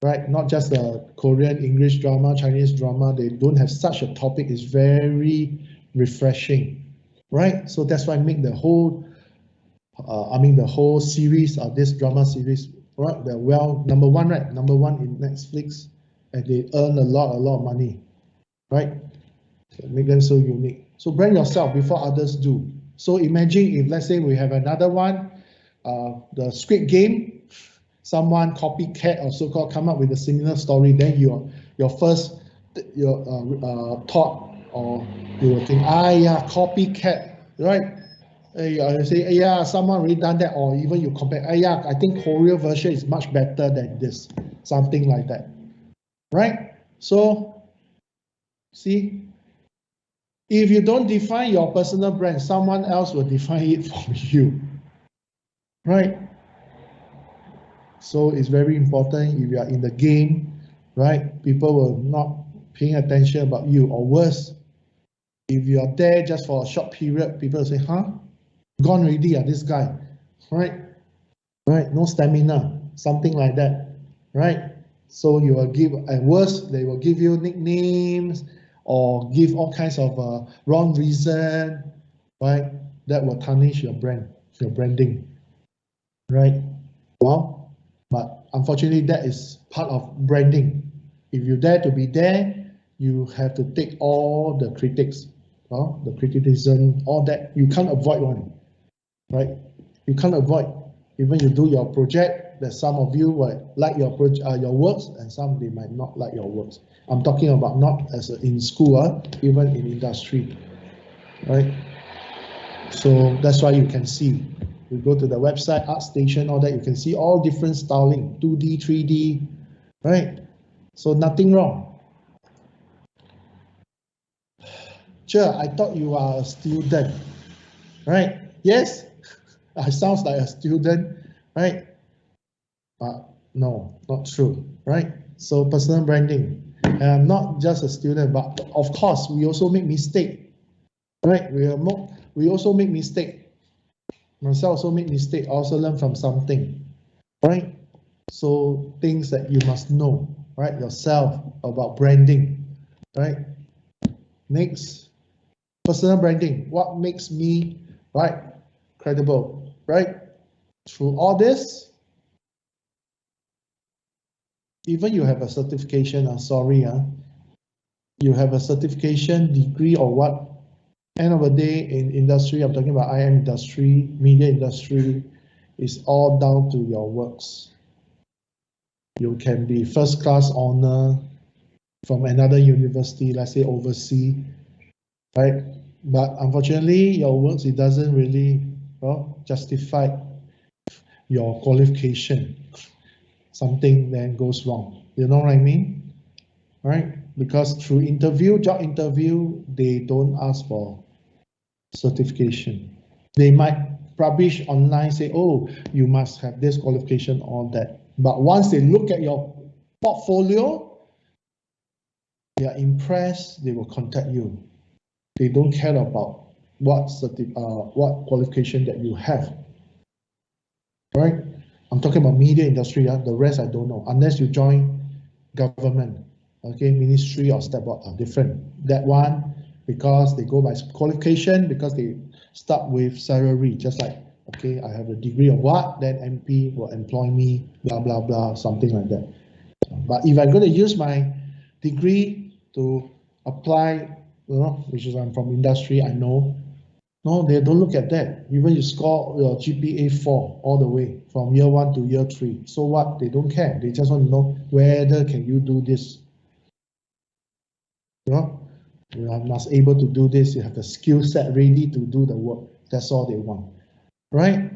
Speaker 1: right? Not just the Korean, English drama, Chinese drama. They don't have such a topic. It's very refreshing. right? So that's why I make the whole, the whole series of this drama series, right? They're number one, right? Number one in Netflix, and they earn a lot of money, right? So make them so unique. So brand yourself before others do. So imagine if, let's say, we have another one, the Squid Game, someone copycat or so-called come up with a similar story, then your first thought, or you will think, yeah, copycat, right? You say, yeah, someone already done that, or even you compare, yeah, I think Korea version is much better than this, something like that, right? So, see, if you don't define your personal brand, someone else will define it for you, right? So it's very important if you are in the game, right? People will not paying attention about you, or worse, if you are there just for a short period, people will say, huh? Gone already, this guy, right? Right, no stamina, something like that, right? So you will give, at worst, they will give you nicknames or give all kinds of wrong reason, right? That will tarnish your brand, your branding, right? Well, but unfortunately, that is part of branding. If you dare to be there, you have to take all the critics, the criticism, all that. You can't avoid one, right? You can't avoid. Even you do your project, that some of you will like your works, and some they might not like your works. I'm talking about not as in school, even in industry, right? So that's why you can see. You go to the website, ArtStation, all that, you can see all different styling, 2D, 3D, right? So nothing wrong. Sure, I thought you are a student, right? Yes, I sounds like a student, right? But no, not true, right? So personal branding, and I'm not just a student, but of course we also make mistake, right? We also make mistake. Myself also make mistake. I also learn from something, right? So things that you must know, right? Yourself about branding, right? Next, personal branding. What makes me, right, credible, right? Through all this, even you have a certification, you have a certification degree or what, end of the day in industry, I'm talking about IM industry, media industry, is all down to your works. You can be first class honor from another university, let's say overseas, right? But unfortunately, your works, it doesn't really justify your qualification. Something then goes wrong. You know what I mean? Right? Because through job interview, they don't ask for certification. They might publish online, say, oh, you must have this qualification, all that. But once they look at your portfolio, they are impressed, they will contact you. They don't care about what qualification that you have, right? I'm talking about media industry. The rest I don't know. Unless you join government, okay, ministry or step board are different. That one, because they go by qualification, because they start with salary, just like, okay, I have a degree of what, then MP will employ me, blah, blah, blah, something like that. But if I'm going to use my degree to apply, which is I'm from industry, I know, no, they don't look at that. Even you score your GPA 4 all the way from year 1 to year 3. So what? They don't care. They just want to know whether can you do this. You are must able to do this. You have the skill set ready to do the work. That's all they want, right?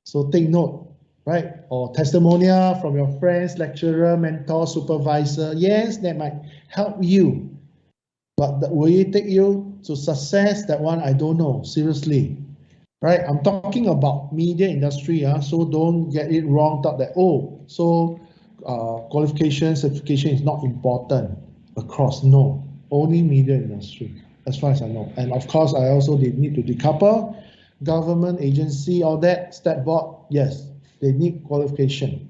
Speaker 1: So take note, right? Or testimonial from your friends, lecturer, mentor, supervisor. Yes, that might help you. But will it take you to success? That one, I don't know, seriously. Right? I'm talking about media industry, so don't get it wrong, thought that, qualification, certification is not important across. No, only media industry, as far as I know. And of course, they need to decouple government agency, all that, step board, yes, they need qualification.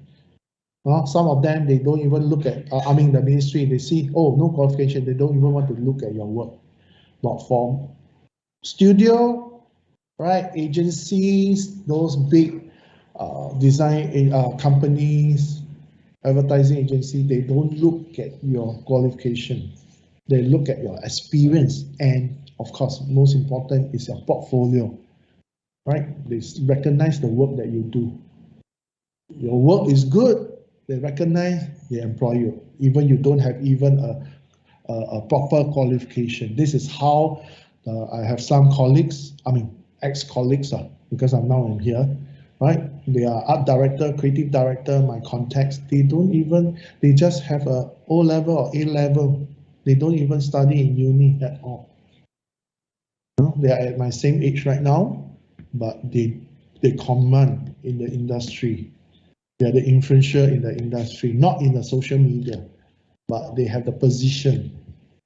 Speaker 1: Some of them, they don't even look at, the ministry, they see, no qualification, they don't even want to look at your work. But for studio, right? Agencies, those big design companies, advertising agency, they don't look at your qualification. They look at your experience, and of course, most important is your portfolio, right? They recognize the work that you do. Your work is good, they recognize, they employ you, even you don't have even a proper qualification. This is how I have some colleagues, I mean ex-colleagues, because I'm now in here, right? They are art director, creative director, my contacts. They just have a O level or A level. They don't even study in uni at all. You know, they are at my same age right now, but they command in the industry. They are the influencer in the industry, not in the social media, but they have the position,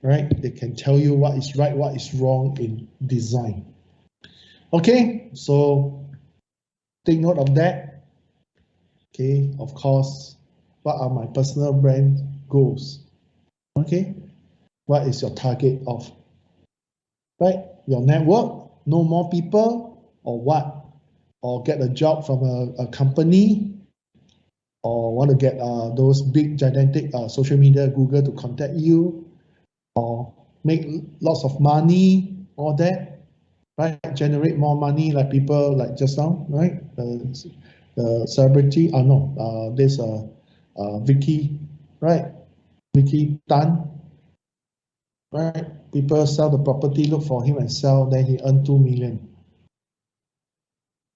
Speaker 1: right? They can tell you what is right, what is wrong in design. Okay, so take note of that. Okay, of course, what are my personal brand goals? Okay, what is your target of, right? Your network, know more people, or what? Or get a job from a company, or want to get those big gigantic social media, Google to contact you, or make lots of money, all that, right? Generate more money like people like just now, right? The celebrity, this Vicky, right? Vicky Tan, right? People sell the property, look for him and sell, then he earned 2 million.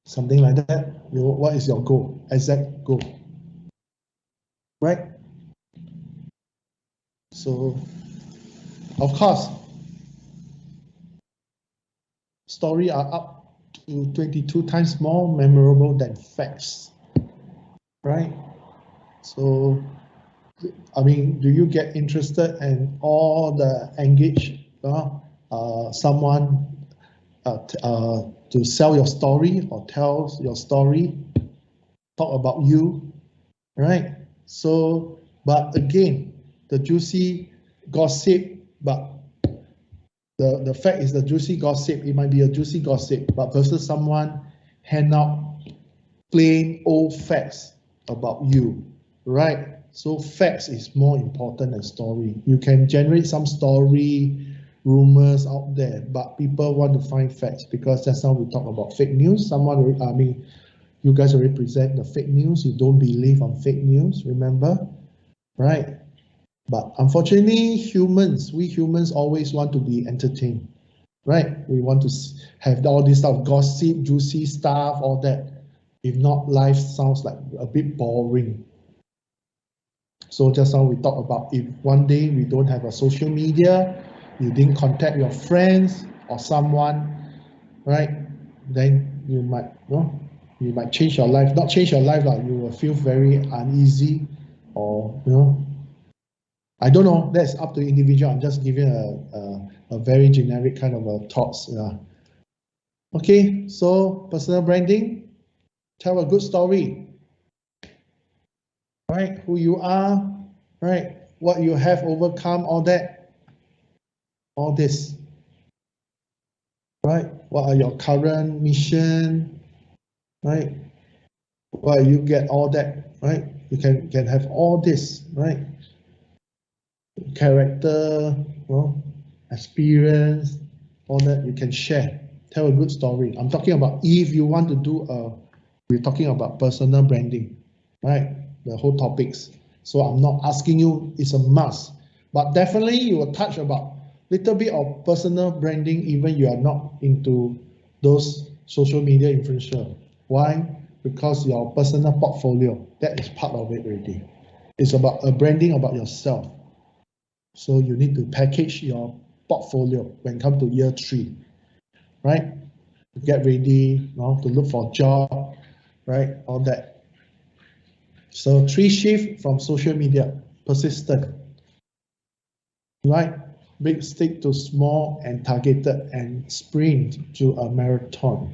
Speaker 1: Something like that. What is your goal? Exact goal, right? So, of course, story are up to 22 times more memorable than facts, right? So, I mean, do you get interested in all the engage someone to sell your story or tell your story, talk about you, right? So, but again, the juicy gossip, but the fact is the juicy gossip, it might be a juicy gossip, but versus someone hand out plain old facts about you, right? So facts is more important than story. You can generate some story, rumors out there, but people want to find facts because that's how we talk about fake news. You guys already present the fake news. You don't believe on fake news, remember? Right? But unfortunately, we humans always want to be entertained, right? We want to have all this stuff, gossip, juicy stuff, all that. If not, life sounds like a bit boring. So just now we talk about if one day we don't have a social media, you didn't contact your friends or someone, right? Then you might change your life. Not change your life, you will feel very uneasy, or I don't know. That's up to individual. I'm just giving a very generic kind of a thoughts. Okay, so personal branding, tell a good story, right? Who you are, right? What you have overcome, all that, all this, right? What are your current mission, right? Why you get all that, right? You can have all this, right? Character, experience, all that you can share. Tell a good story. I'm talking about if you want to we're talking about personal branding, right? The whole topics. So I'm not asking you, it's a must, but definitely you will touch about little bit of personal branding, even you are not into those social media influencer. Why? Because your personal portfolio, that is part of it already. It's about a branding about yourself. So you need to package your portfolio when it comes to year 3, right? To get ready, to look for a job, right? All that. So 3 shift from social media, persistent, right? Big stick to small and targeted and sprint to a marathon,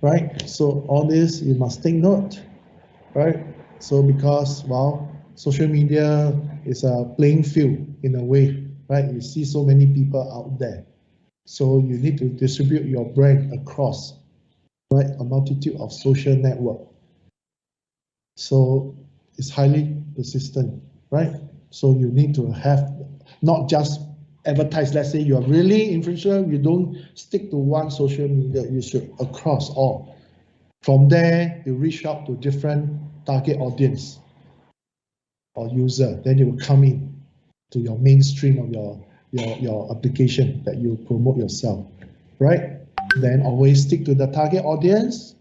Speaker 1: right? So all this you must take note, right? So because, social media is a playing field in a way, right? You see so many people out there. So you need to distribute your brand across, right, a multitude of social network. So it's highly persistent, right? So you need to have not just advertise. Let's say you are really influencer, you don't stick to one social media, you should across all. From there, you reach out to different target audience or user, then you will come in to your mainstream of your application that you promote yourself, right? Then always stick to the target audience,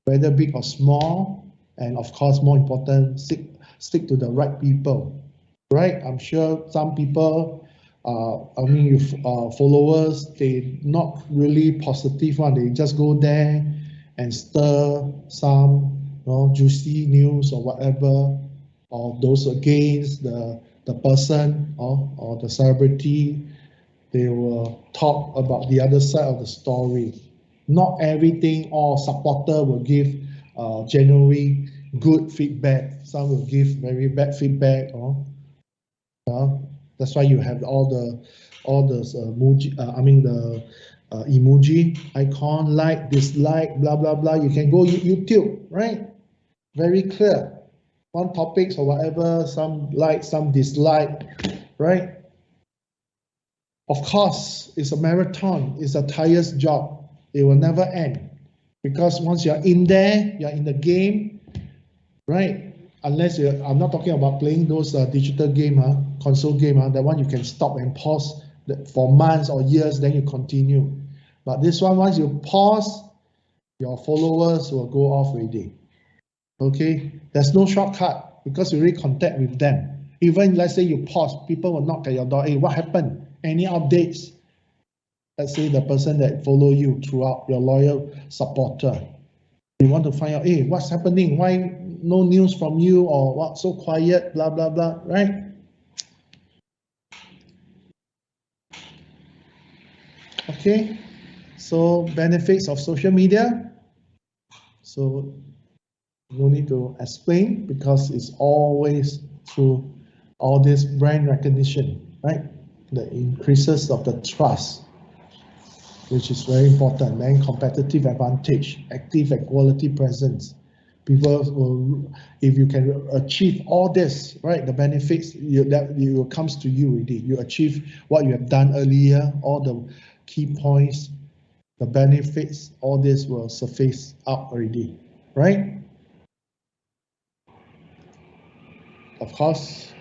Speaker 1: whether big or small, and of course, more important, stick to the right people, right? I'm sure some people, followers, they not really positive one. They just go there and stir some, juicy news or whatever, or those against the person or the celebrity. They will talk about the other side of the story. Not everything all supporter will give genuinely good feedback. Some will give very bad feedback. That's why you have all the emoji. Emoji icon, like, dislike, blah blah blah. You can go YouTube, right? Very clear. One topics or whatever. Some like, some dislike, right? Of course, it's a marathon. It's a tireless job. It will never end because once you're in there, you're in the game, right? Unless I'm not talking about playing those digital game, console game. That one you can stop and pause for months or years, then you continue. But this one, once you pause, your followers will go off already. Okay, there's no shortcut because you already contact with them. Even let's say you pause, people will knock at your door. Hey, what happened? Any updates? Let's say the person that follow you throughout, your loyal supporter. You want to find out, hey, what's happening? Why no news from you, or what so quiet? Blah blah blah. Right? Okay. So benefits of social media. So no need to explain because it's always through all this brand recognition, right? The increases of the trust, which is very important. Then competitive advantage, active and quality presence. People will, if you can achieve all this, right? The benefits that comes to you already. You achieve what you have done earlier, all the key points, the benefits, all this will surface up already, right? Of course,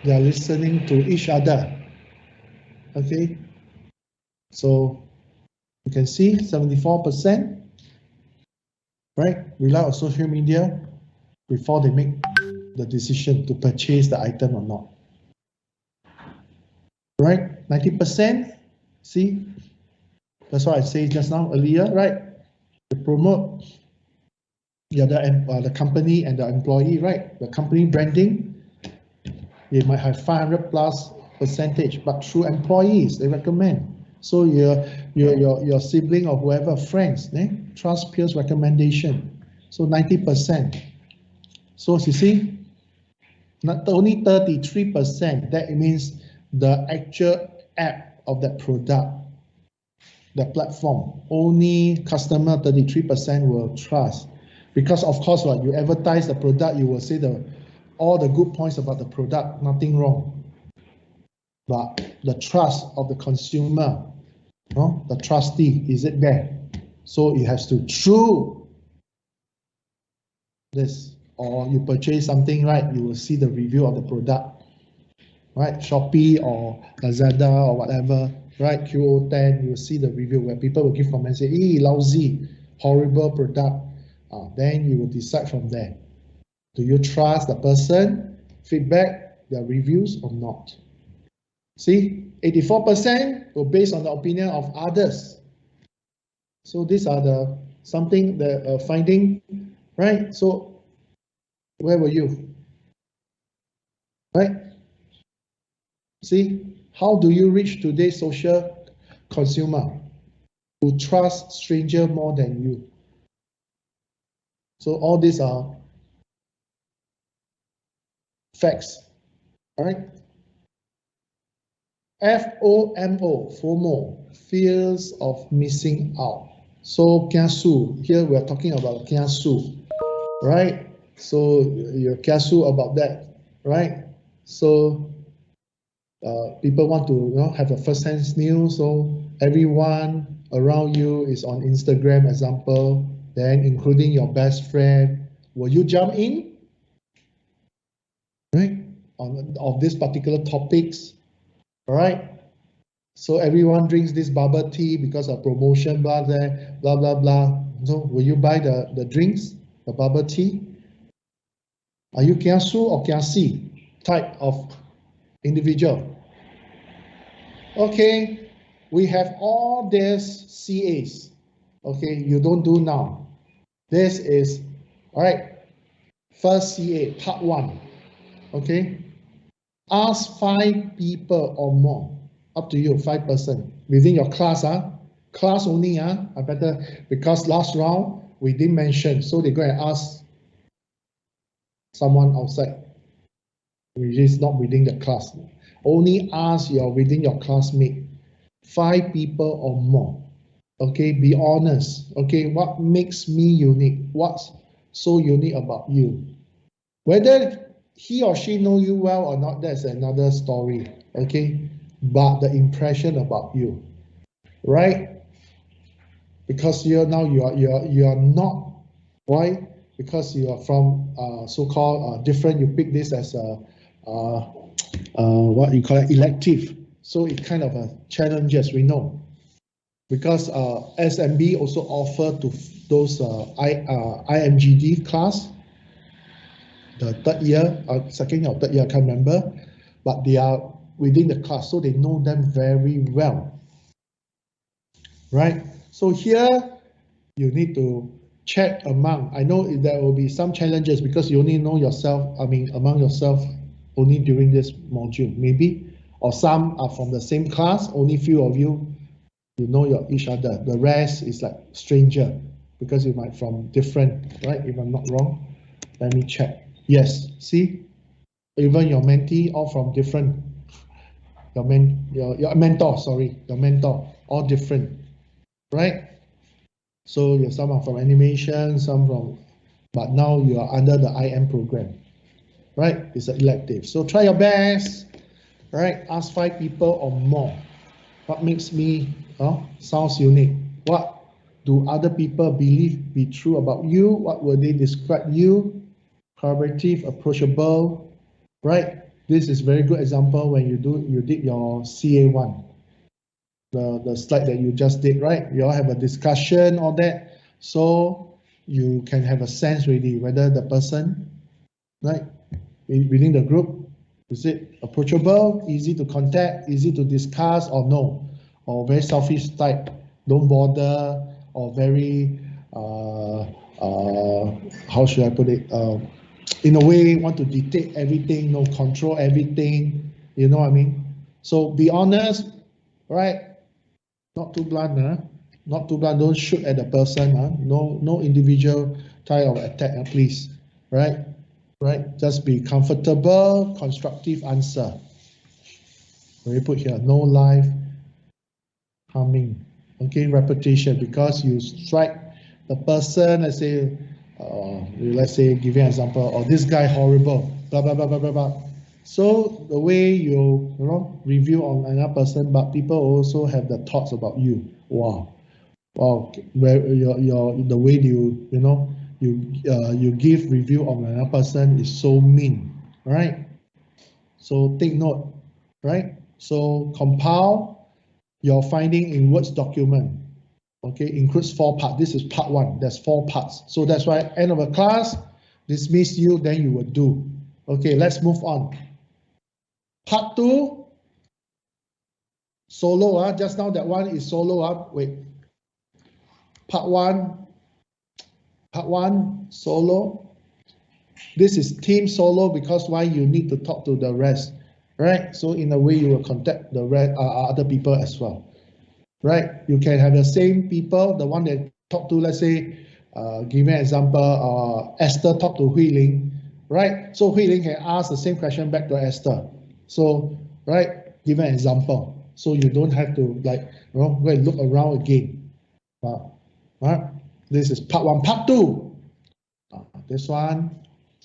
Speaker 1: they are listening to each other. Okay, so you can see 74%, right, rely on social media before they make the decision to purchase the item or not. Right, 90%. See, that's what I say just now earlier, right? To promote the company and the employee, right? The company branding, they might have 500+%, but through employees, they recommend. So your sibling or whoever, friends, trust peers recommendation. So 90%. So you see, not only 33%, that means the actual app of that product, the platform, only customer 33% will trust. Because of course, what you advertise the product, you will say all the good points about the product, nothing wrong. But the trust of the consumer, the trustee, is it there? So it has to through this, or you purchase something, right? You will see the review of the product, right? Shopee or Lazada or whatever, right? QO10, you will see the review where people will give comments, say, hey, lousy, horrible product. Then you will decide from there. Do you trust the person, feedback, their reviews or not? See, 84% were based on the opinion of others. So these are the something the finding, right? So where were you? Right? See, how do you reach today's social consumer who trust stranger more than you? So all these are facts, all right? FOMO, FOMO, fears of missing out. So kiasu, here we're talking about kiasu, right? So you're kiasu about that, right? So people want to have a first-hand news, so everyone around you is on Instagram, example, then including your best friend. Will you jump in, right, of these particular topics? All right. So everyone drinks this bubble tea because of promotion, blah blah blah blah. So will you buy the drinks, the bubble tea? Are you kiasu or kiasi type of individual? Okay, we have all these CAs. Okay, you don't do now. This is, all right, first CA, part 1. Okay, ask 5 people or more, up to you, 5 person within your class. Class only. I better, because last round we didn't mention, so they go and ask someone outside, which is not within the class. Only ask within your classmate, 5 people or more. Okay, be honest. Okay, what makes me unique? What's so unique about you? Whether he or she know you well or not, that's another story. Okay, but the impression about you, right? Because you are not. Why? Because you are from so-called different. You pick this as a what you call it, elective. So it kind of challenges, we know. Because SMB also offer to those IMGD class, the third year, second or third year, I can't remember, but they are within the class, so they know them very well, right? So here you need to check among. I know there will be some challenges because you only know yourself. I mean, among yourself only during this module, maybe, or some are from the same class. Only few of you know each other. The rest is like stranger because you might from different, right? If I'm not wrong, let me check. Yes, see, even your mentee all from different. Your mentor, sorry, your mentor, all different, right? So some are from animation, some from, but now you are under the IM program, right? It's an elective. So try your best, right? Ask 5 people or more. What makes me sounds unique? What do other people believe be true about you? What will they describe you? Collaborative, approachable, right? This is very good example when you did your CA1, the slide that you just did, right? You all have a discussion, all that, so you can have a sense really whether the person, right, within the group, is it approachable, easy to contact, easy to discuss, or no, or very selfish type, don't bother, or very how should I put it? In a way, want to dictate everything, no, control everything. You know what I mean? So be honest, right? Not too blunt, not too blunt. Don't shoot at the person, No individual type of attack, please, right? Right? Just be comfortable, constructive answer. We put here, no life harming. Okay, repetition, because you strike the person. Let's say, give you an example. Or this guy horrible. Blah blah blah blah blah blah. So the way you review on another person, but people also have the thoughts about you. Wow, where the way you give review on another person is so mean, right? So take note, right? So compile your finding in Words document. Okay, includes 4 parts. This is part 1. There's 4 parts. So that's why end of the class, dismiss you, then you will do. Okay, let's move on. Part 2, solo. Just now that one is solo. Wait. Part 1, solo. This is team solo because why you need to talk to the rest, right? So in a way you will contact the rest, other people as well, right? You can have the same people, the one that talk to, let's say, give me an example, Esther talk to Hui Ling, right? So Hui Ling can ask the same question back to Esther. So, right, give an example, so you don't have to like go and look around again. This is part one. Part two. This one.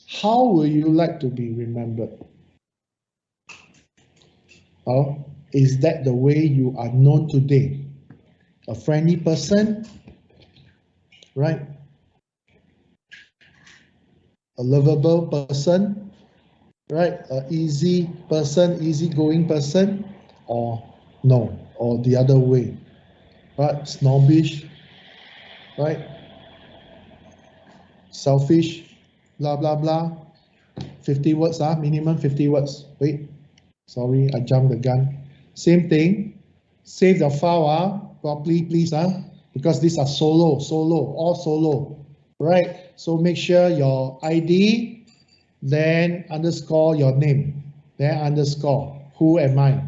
Speaker 1: How will you like to be remembered? Is that the way you are known today? A friendly person, right? A lovable person, right? A easy person, easygoing person, or no, or the other way, right? Snobbish, right? Selfish, blah blah blah. 50 words, minimum 50 words. Wait, sorry, I jumped the gun. Same thing. Save the file properly, please, because these are all solo, right? So make sure your ID, then underscore your name, then underscore who am I.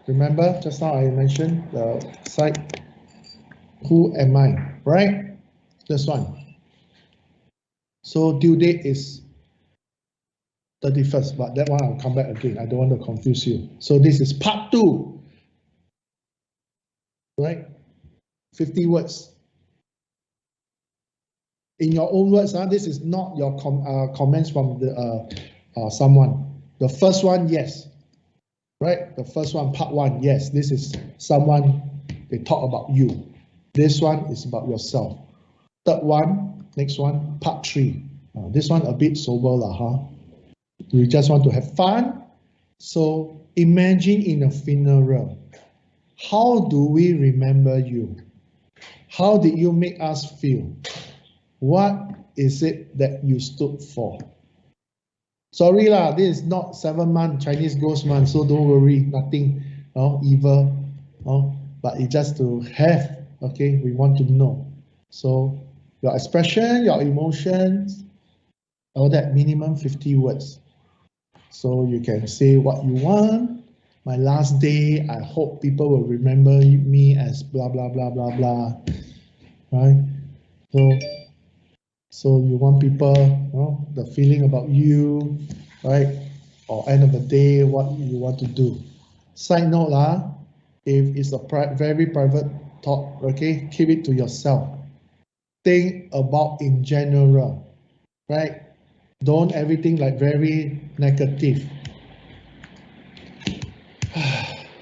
Speaker 1: Remember just now I mentioned the site who am I, right? This one. So due date is 31st, but that one I'll come back again. I don't want to confuse you. So this is part two, right? 50 words. In your own words, this is not your comments from the someone. The first one, yes, right? The first one, part one, yes. This is someone, they talk about you. This one is about yourself. Third one, next one, part three. This one a bit sober lah, We just want to have fun. So imagine in a funeral, how do we remember you? How did you make us feel? What is it that you stood for? Sorry lah, this is not 7-month Chinese Ghost Month, so don't worry, nothing evil. But it's just to have, okay, we want to know. So your expression, your emotions, all that, minimum 50 words. So you can say what you want. My last day, I hope people will remember me as blah, blah, blah, blah, blah. Right? So you want people, the feeling about you, right? Or end of the day, what you want to do. Side note, if it's a very private talk, okay, keep it to yourself. Think about in general, right? Don't everything like very negative.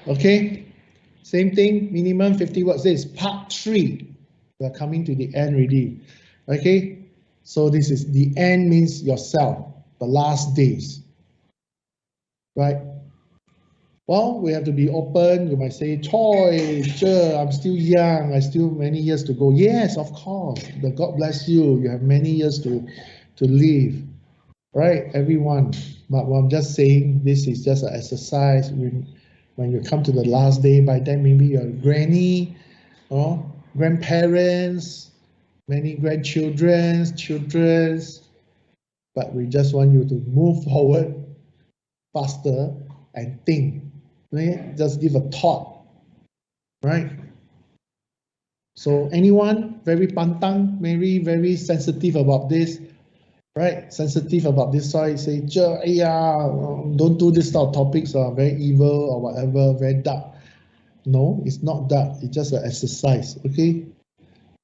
Speaker 1: Okay, same thing, minimum 50 words. This is part three. We're coming to the end already. Okay, so this is the end, means yourself, the last days, right? Well, we have to be open. You might say, Choi, I'm still young. I still many years to go. Yes, of course. The God bless you. You have many years to live, right? Everyone. But I'm just saying, this is just an exercise. When you come to the last day, by then maybe your granny, grandparents, many grandchildren, but we just want you to move forward faster and think. Right? Just give a thought, right? So anyone very pantang, very sensitive about this, right? Sensitive about this side, say, don't do this type of topics, very evil or whatever, very dark. No, it's not dark. It's just an exercise, okay?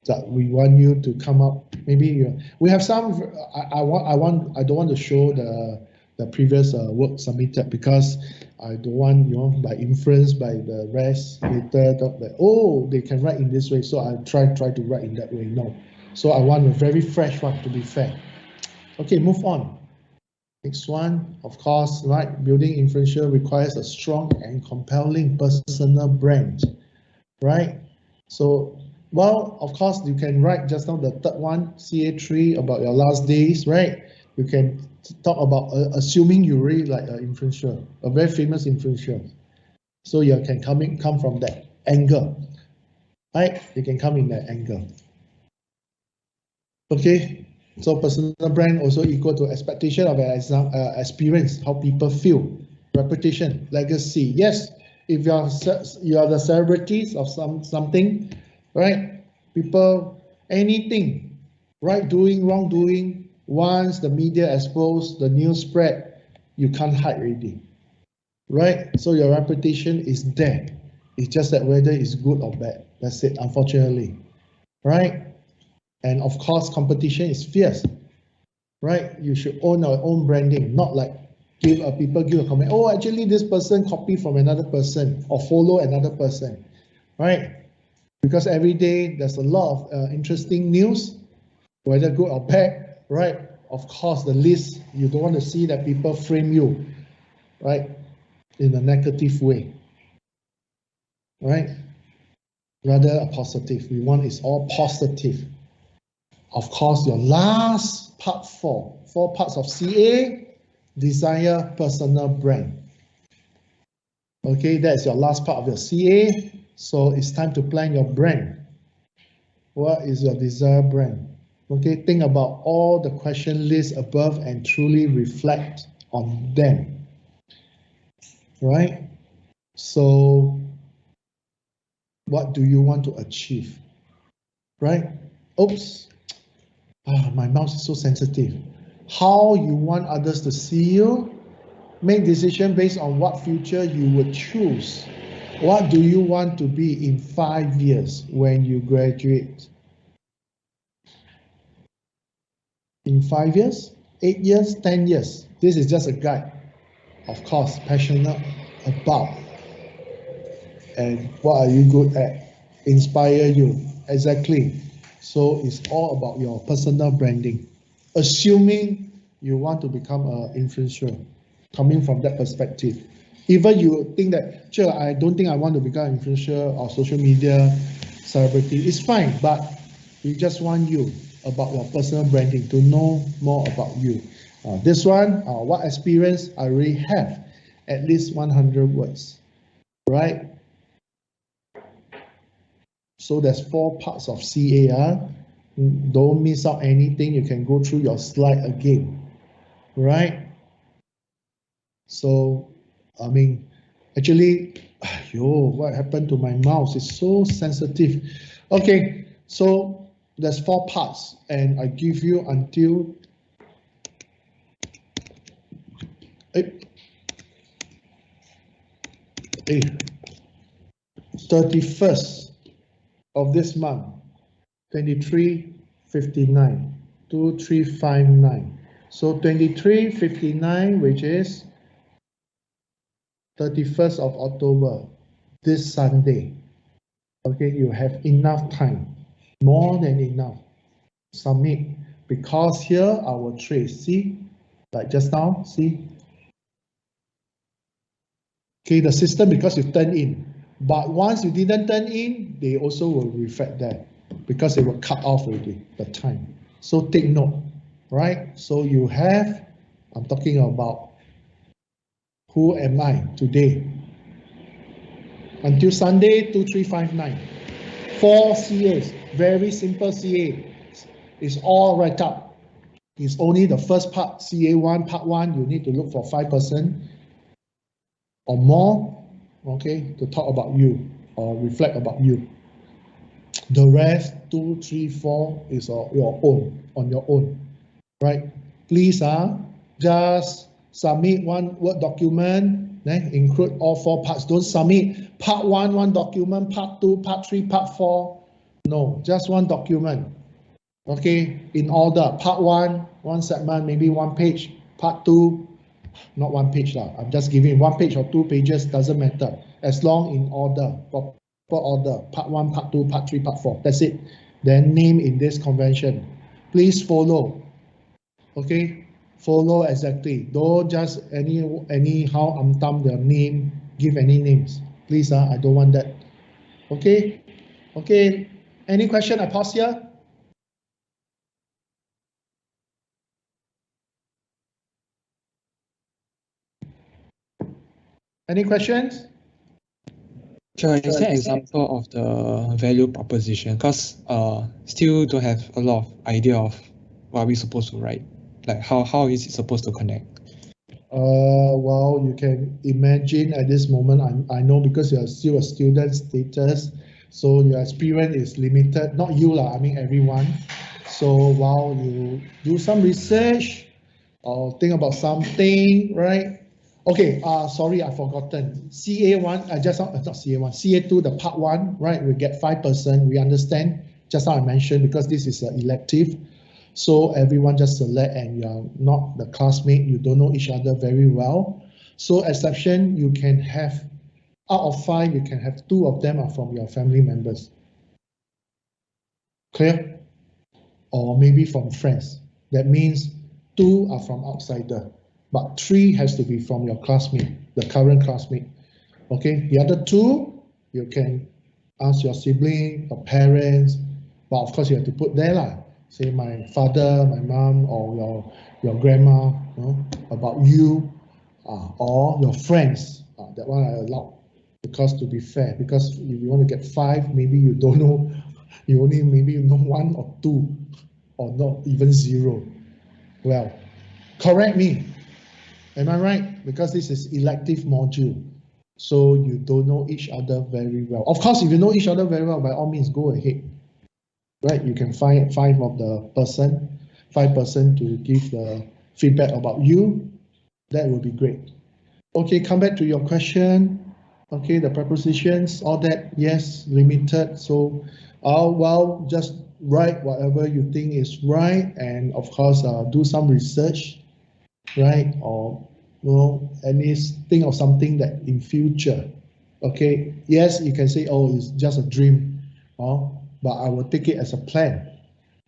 Speaker 1: That we want you to come up. Maybe we have some. I don't want to show the previous work submitted because I don't want by influence by the rest later talk that they can write in this way, so I try to write in that way. No, so I want a very fresh one, to be fair. Okay, move on. Next one, of course, right? Building influential requires a strong and compelling personal brand, right? So, well, of course, you can write just now the third one, CA3, about your last days, right? You can talk about assuming you really like an influencer, a very famous influencer. So you can come from that angle, right? You can come in that angle. Okay, so personal brand also equal to expectation of an experience, how people feel, reputation, legacy. Yes, if you are the celebrities of something, right? People, anything, right doing, wrong doing. Once the media exposed, the news spread, you can't hide already. right? So your reputation is there. It's just that whether it's good or bad. That's it, unfortunately, right? And of course, competition is fierce, right? You should own your own branding, not like people give a comment. Oh, actually, this person copy from another person or follow another person, right? Because every day there's a lot of interesting news, whether good or bad, right? Of course, the list you don't want to see that people frame you, right, in a negative way, right? Rather a positive. We want is all positive. Of course, your last part four parts of CA, desire personal brand. Okay, that's your last part of your CA. So it's time to plan your brand. What is your desired brand? Okay, think about all the question lists above and truly reflect on them. Right? So what do you want to achieve? Right? Oops. My mouse is so sensitive. How you want others to see you? Make decision based on what future you would choose. What do you want to be in 5 years when you graduate? In 5 years, 8 years, 10 years. This is just a guide. Of course, passionate about. And what are you good at? Inspire you. Exactly. So it's all about your personal branding. Assuming you want to become an influencer, coming from that perspective. Even you think that, sure, I don't think I want to become an influencer or social media celebrity, it's fine, but we just want you about your personal branding to know more about you. This one, what experience I already have, at least 100 words, right? So there's 4 parts of CA. Don't miss out anything. You can go through your slide again, right? So, I mean, actually, what happened to my mouse? It's so sensitive. Okay, so there's 4 parts, and I give you until 31st of this month, 23:59, 2359. So 23:59, which is 31st of October, this Sunday. Okay, you have enough time, more than enough. Submit, because here I will trace. See, like just now, see. Okay, the system, because you turn in, but once you didn't turn in, they also will reflect that because it will cut off already the time. So take note, right? So you have, I'm talking about who am I today? Until Sunday, 2359. 4 CAs, very simple CA. It's all right up. It's only the first part, CA1, part 1, you need to look for 5% or more, okay, to talk about you or reflect about you. The rest, 2, 3, 4 is your own, on your own, right? Please, just submit one Word document, then include all 4 parts. Don't submit part 1, one document, part 2, part 3, part 4. No, just one document. Okay, in order. Part 1, one segment, maybe 1 page. Part 2, not 1 page lah. I'm just giving 1 page or 2 pages, doesn't matter. As long in order, proper order. Part 1, part 2, part 3, part 4. That's it. Then name in this convention. Please follow. Okay, follow exactly. Don't just anyhow their name, give any names. Please, I don't want that. Okay, okay. Any question? I pause here. Any questions?
Speaker 11: Sure, is there an example of the value proposition? Because still don't have a lot of idea of what we're supposed to write. Like how is it supposed to connect?
Speaker 1: Well, you can imagine at this moment, I know because you are still a student status, so your experience is limited. Not you lah, I mean everyone. So while you do some research or think about something, right? Okay, sorry, I've forgotten. CA1, not CA1, CA2, the part 1, right? We get 5%. We understand, just now I mentioned, because this is an elective. So everyone just select and you're not the classmate, you don't know each other very well. So exception, you can have, out of 5, you can have 2 of them are from your family members. Clear? Or maybe from friends. That means 2 are from outsider, but 3 has to be from your classmate, the current classmate. Okay, the other 2, you can ask your sibling or parents, but of course you have to put there lah. Say my father, my mom, or your grandma, about you, or your friends. That one I allow, because to be fair, because if you want to get 5, maybe you don't know, you only maybe know 1 or 2, or not even 0. Well, correct me. Am I right? Because this is elective module. So you don't know each other very well. Of course, if you know each other very well, by all means, go ahead. Right? You can find 5 of the person, 5% to give the feedback about you. That would be great. Okay, come back to your question. Okay, the prepositions, all that, yes, limited. So, well, just write whatever you think is right, and of course, do some research, right? Or at least think of something that in future. Okay, yes, you can say, oh, it's just a dream, but I will take it as a plan,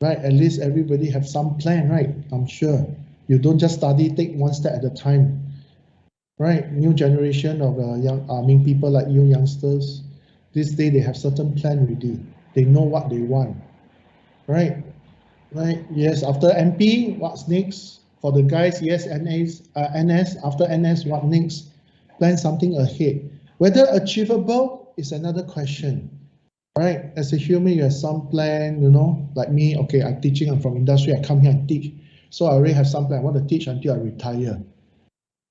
Speaker 1: right? At least everybody have some plan, right? I'm sure you don't just study, take one step at a time, right? New generation of young, people like you youngsters, this day they have certain plan already. They know what they want, right? Right? Yes. After MP, what's next? For the guys, yes, NS. After NS, what next? Plan something ahead. Whether achievable is another question. Right? As a human, you have some plan, like me, okay, I'm teaching, I'm from industry, I come here and teach. So I already have some plan. I want to teach until I retire.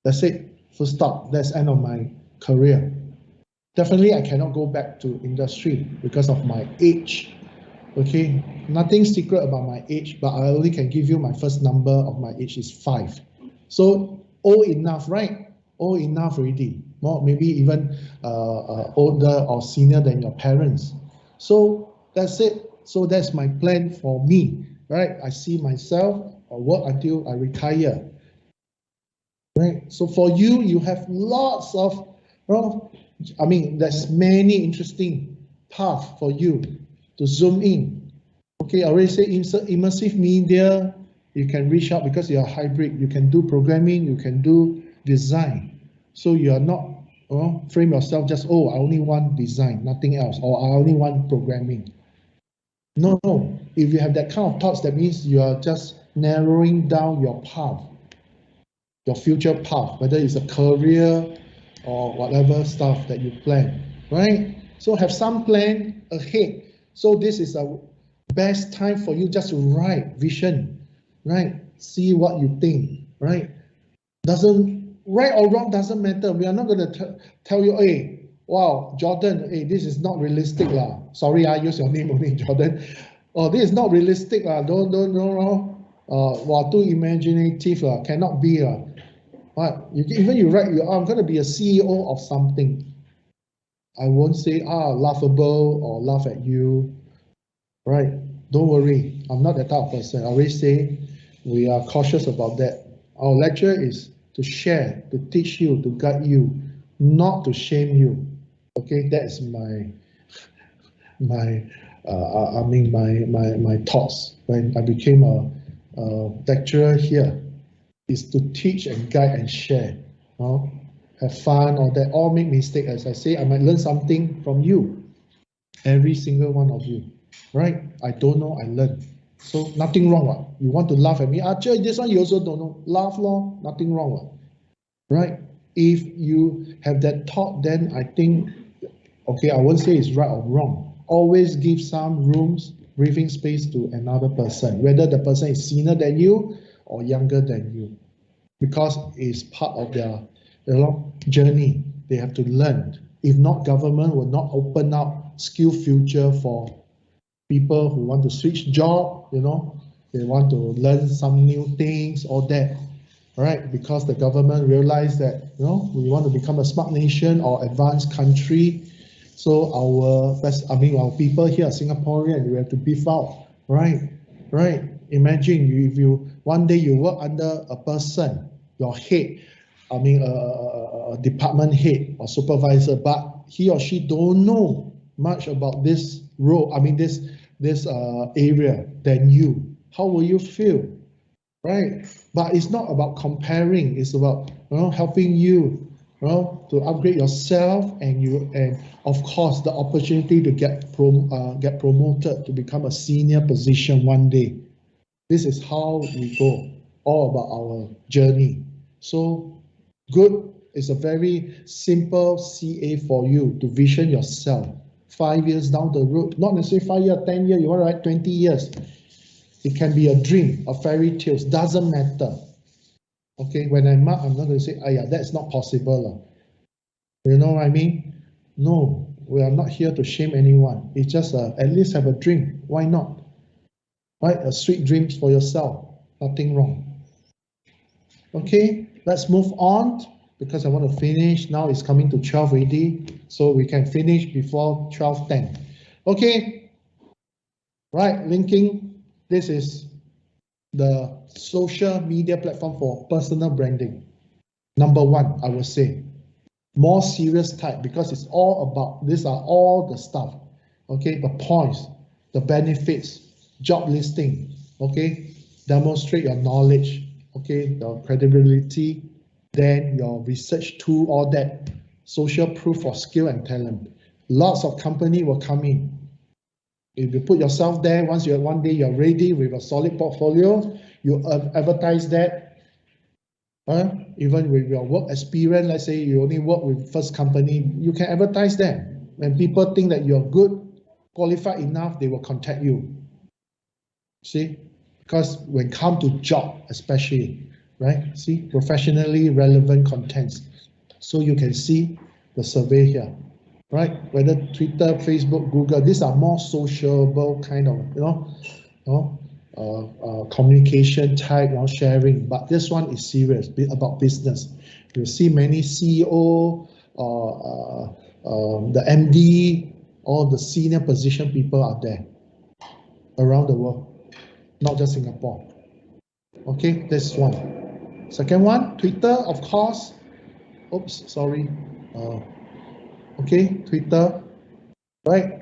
Speaker 1: That's it. Full stop. That's end of my career. Definitely, I cannot go back to industry because of my age. Okay, nothing secret about my age, but I only can give you my first number of my age is 5. So old enough, right? Old enough already. More, maybe even older or senior than your parents. So that's it. So that's my plan for me, right? I see myself work until I retire. Right. So for you, you have lots of, there's many interesting paths for you to zoom in. Okay, I already say immersive media, you can reach out because you are hybrid. You can do programming, you can do design. So you are not frame yourself just, oh, I only want design, nothing else, or I only want programming. No. If you have that kind of thoughts, that means you are just narrowing down your path, your future path, whether it's a career or whatever stuff that you plan, right? So have some plan ahead. So this is a best time for you just to write vision, right? See what you think, right? Right or wrong doesn't matter. We are not going to tell you, hey, wow, Jordan, hey, this is not realistic lah. Sorry, I use your name only, Jordan. Oh, this is not realistic lah. Don't. Wow, too imaginative lah. Cannot be lah. But even you write, I'm going to be a CEO of something. I won't say, laughable or laugh at you, right? Don't worry, I'm not that type of person. I always say we are cautious about that. Our lecture is to share, to teach you, to guide you, not to shame you. Okay, that is my thoughts when I became a lecturer here. Is to teach and guide and share, have fun, all that, all make mistake. As I say, I might learn something from you, every single one of you, right? I don't know, I learn. So nothing wrong. You want to laugh at me, Archer, this one you also don't know. Laugh, nothing wrong, right? If you have that thought, then I think, okay, I won't say it's right or wrong. Always give some rooms, breathing space to another person, whether the person is senior than you or younger than you, because it's part of their journey. They have to learn. If not, government will not open up skill future for people who want to switch job, they want to learn some new things, all that. right? Because the government realized that, you know, we want to become a smart nation or advanced country. So our people here are Singaporean, we have to beef out, right? Right. Imagine if you one day you work under a person, your head, a department head or supervisor, but he or she don't know much about this role, this area than you. How will you feel? Right? But it's not about comparing. It's about, you know, helping you, you know, to upgrade yourself, and of course the opportunity to get promoted to become a senior position one day. This is how we go. All about our journey. So good is a very simple CA for you to vision yourself 5 years down the road. Not necessarily 5 years, 10 years. You want to write 20 years. It can be a dream, a fairy tale, doesn't matter. Okay, when I'm not going to say, yeah, that's not possible. You know what I mean? No, we are not here to shame anyone. It's just at least have a dream. Why not? Right? A sweet dreams for yourself. Nothing wrong. Okay, let's move on because I want to finish. Now it's coming to 12 already, so we can finish before 12:10. Okay, right, linking. This is the social media platform for personal branding. Number one, I would say, more serious type, because it's all about, these are all the stuff, okay, the points, the benefits, job listing, okay, demonstrate your knowledge, okay, your credibility, then your research tool, all that, social proof of skill and talent. Lots of company will come in. If you put yourself there, once you're one day you're ready with a solid portfolio, you advertise that. Even with your work experience, let's say you only work with first company, you can advertise that. When people think that you're good, qualified enough, they will contact you. See, because when come to job, especially, right? See, professionally relevant contents. So you can see the survey here. Right? Whether Twitter, Facebook, Google, these are more sociable kind of, communication type, sharing. But this one is serious, about business. You see many CEO, the MD, all the senior position people are there around the world, not just Singapore. Okay, this one. Second one, Twitter, of course. Oops, sorry. Okay, Twitter. Right,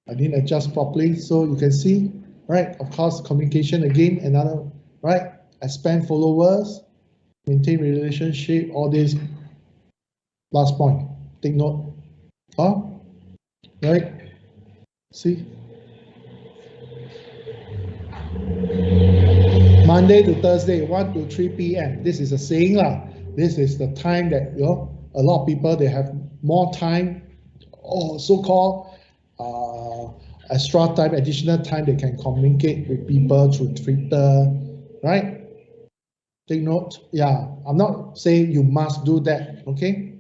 Speaker 1: I didn't adjust properly, so you can see, right, of course, communication again, another, right, expand followers, maintain relationship, all this. Last point, take note. Right, see, Monday to Thursday, 1 to 3 p.m. This is a saying lah. This is the time that, a lot of people, they have more time, or so-called extra time, additional time, they can communicate with people through Twitter, right? Take note. Yeah, I'm not saying you must do that, okay?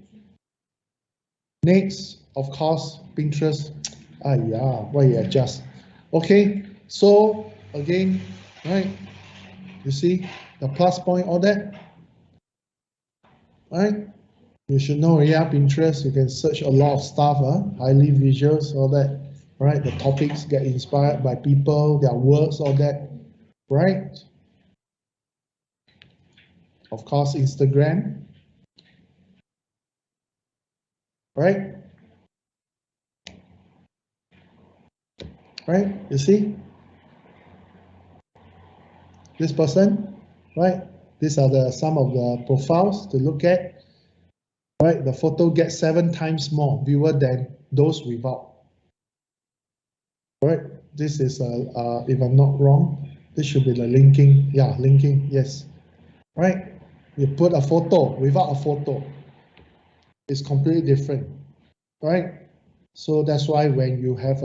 Speaker 1: Next, of course, Pinterest. Why you adjust? Okay, so again, right? You see the plus point, all that, right? You should know, yeah, Pinterest, you can search a lot of stuff, highly visuals, all that. Right, the topics get inspired by people, their works, all that, right? Of course, Instagram, right? Right, you see? This person, right? These are some of the profiles to look at, right? The photo gets 7 times more viewer than those without. Right, this is, if I'm not wrong, this should be the linking. Yeah, linking, yes. Right, you put a photo without a photo, it's completely different, right? So that's why when you have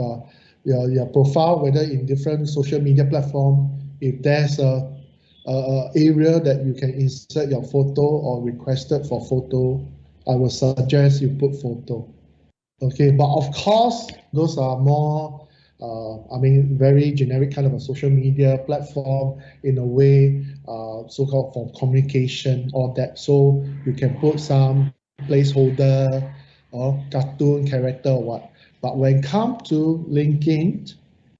Speaker 1: your profile, whether in different social media platform, if there's a area that you can insert your photo or requested for photo, I would suggest you put photo. Okay, but of course, those are more I mean, very generic kind of a social media platform in a way, so-called for communication, all that. So you can put some placeholder or cartoon character or what. But when it comes to LinkedIn,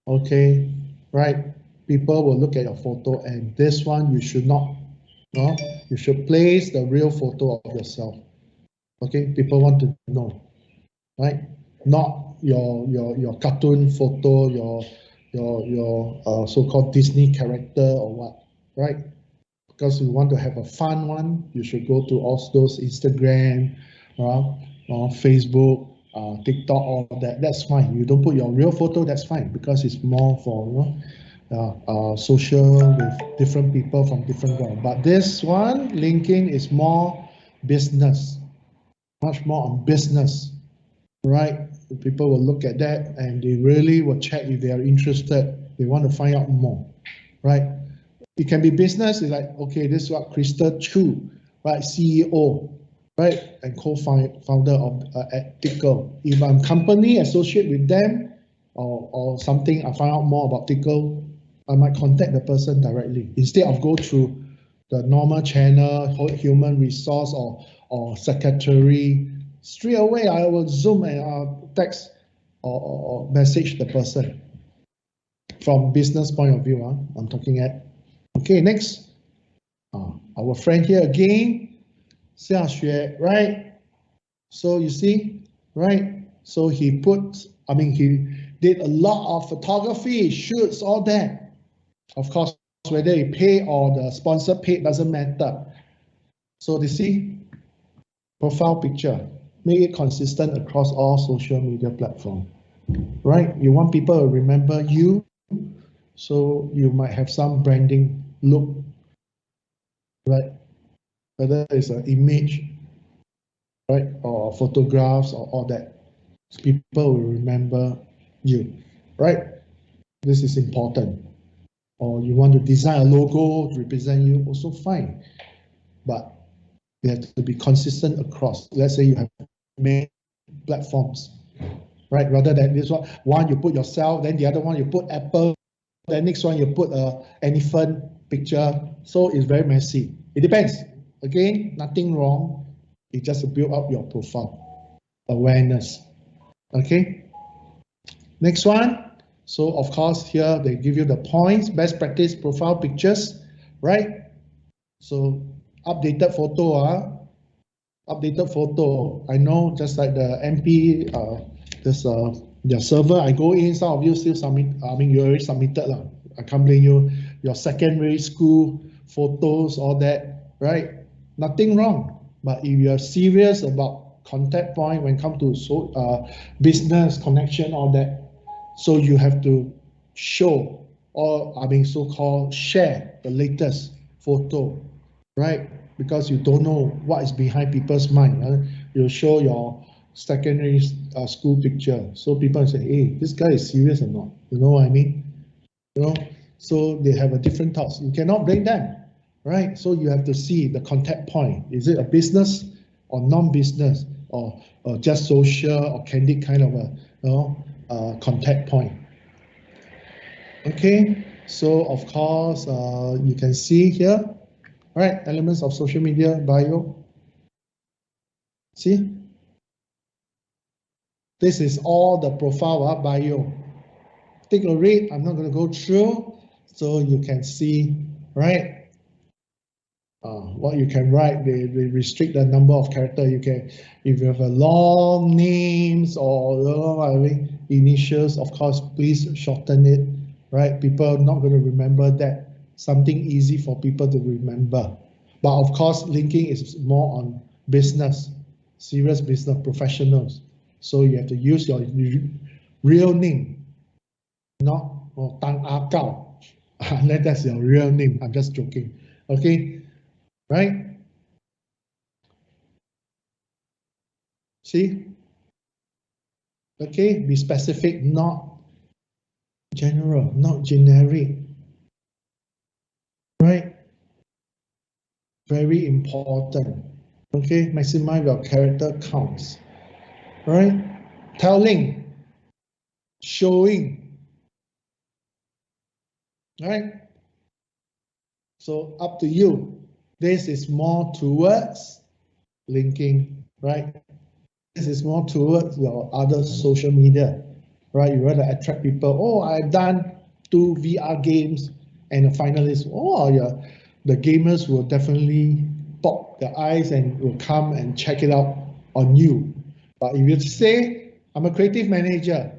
Speaker 1: okay, right, people will look at your photo, and this one you should not, no, you should place the real photo of yourself. Okay, people want to know, right? Not your cartoon photo, your so-called Disney character or what, right? Because you want to have a fun one, you should go to all those Instagram, Facebook, TikTok, all that. That's fine. You don't put your real photo, that's fine, because it's more for social with different people from different ground. But this one, LinkedIn, is more business, much more on business, right? People will look at that and they really will check if they are interested. They want to find out more, right? It can be business. It's like, okay, this is what Krista Chu, right? CEO, right? And co-founder of Tickle. If I'm company associate with them or something, I find out more about Tickle, I might contact the person directly instead of go through the normal channel, human resource or secretary. Straight away, I will Zoom and text or message the person. From business point of view, I'm talking at. Okay, next. Our friend here again, Xia Xue, right? So you see, right? So he did a lot of photography, shoots, all that. Of course, whether he pay or the sponsor paid doesn't matter. So you see, profile picture, make it consistent across all social media platforms, right? You want people to remember you, so you might have some branding look, right? Whether it's an image, right, or photographs or all that, people will remember you, right? This is important. Or you want to design a logo to represent you, also fine. But you have to be consistent across. Let's say you have many platforms, right? Rather than this one you put yourself, then the other one you put Apple, then next one you put a elephant picture. So it's very messy. It depends. Again, nothing wrong. It just to build up your profile awareness. Okay. Next one. So of course here they give you the points, best practice profile pictures, right? So updated photo, updated photo. I know just like the MP, there's their server. I go in, some of you still submit. I mean, you already submitted lah. I can't blame you. Your secondary school photos, all that, right? Nothing wrong. But if you are serious about contact point when it comes to business connection, all that, so you have to show or so-called share the latest photo, right? Because you don't know what is behind people's mind. You show your secondary school picture, so people say, "Hey, this guy is serious or not?" You know what I mean? You know, so they have a different thoughts. You cannot blame them, right? So you have to see the contact point. Is it a business or non-business or just social or candid kind of a contact point? Okay, so of course you can see here, right? Elements of social media bio. See, this is all the profile bio. Take a read. I'm not going to go through, so you can see, right? What you can write. They restrict the number of characters you can. If you have a long names or initials, of course, please shorten it. Right? People are not going to remember that. Something easy for people to remember. But of course, linking is more on business, serious business professionals. So you have to use your real name, not Tang Ah Gao. Unless that's your real name. I'm just joking. Okay, right? See? Okay, be specific, not general, not generic. Right? Very important. Okay, maximize your character counts. Right? Telling, showing, right? So up to you. This is more towards linking, right? This is more towards your other social media, right? You want to attract people. Oh, I've done 2 VR games and a finalist. Oh, yeah, the gamers will definitely pop their eyes and will come and check it out on you. But if you say, I'm a creative manager,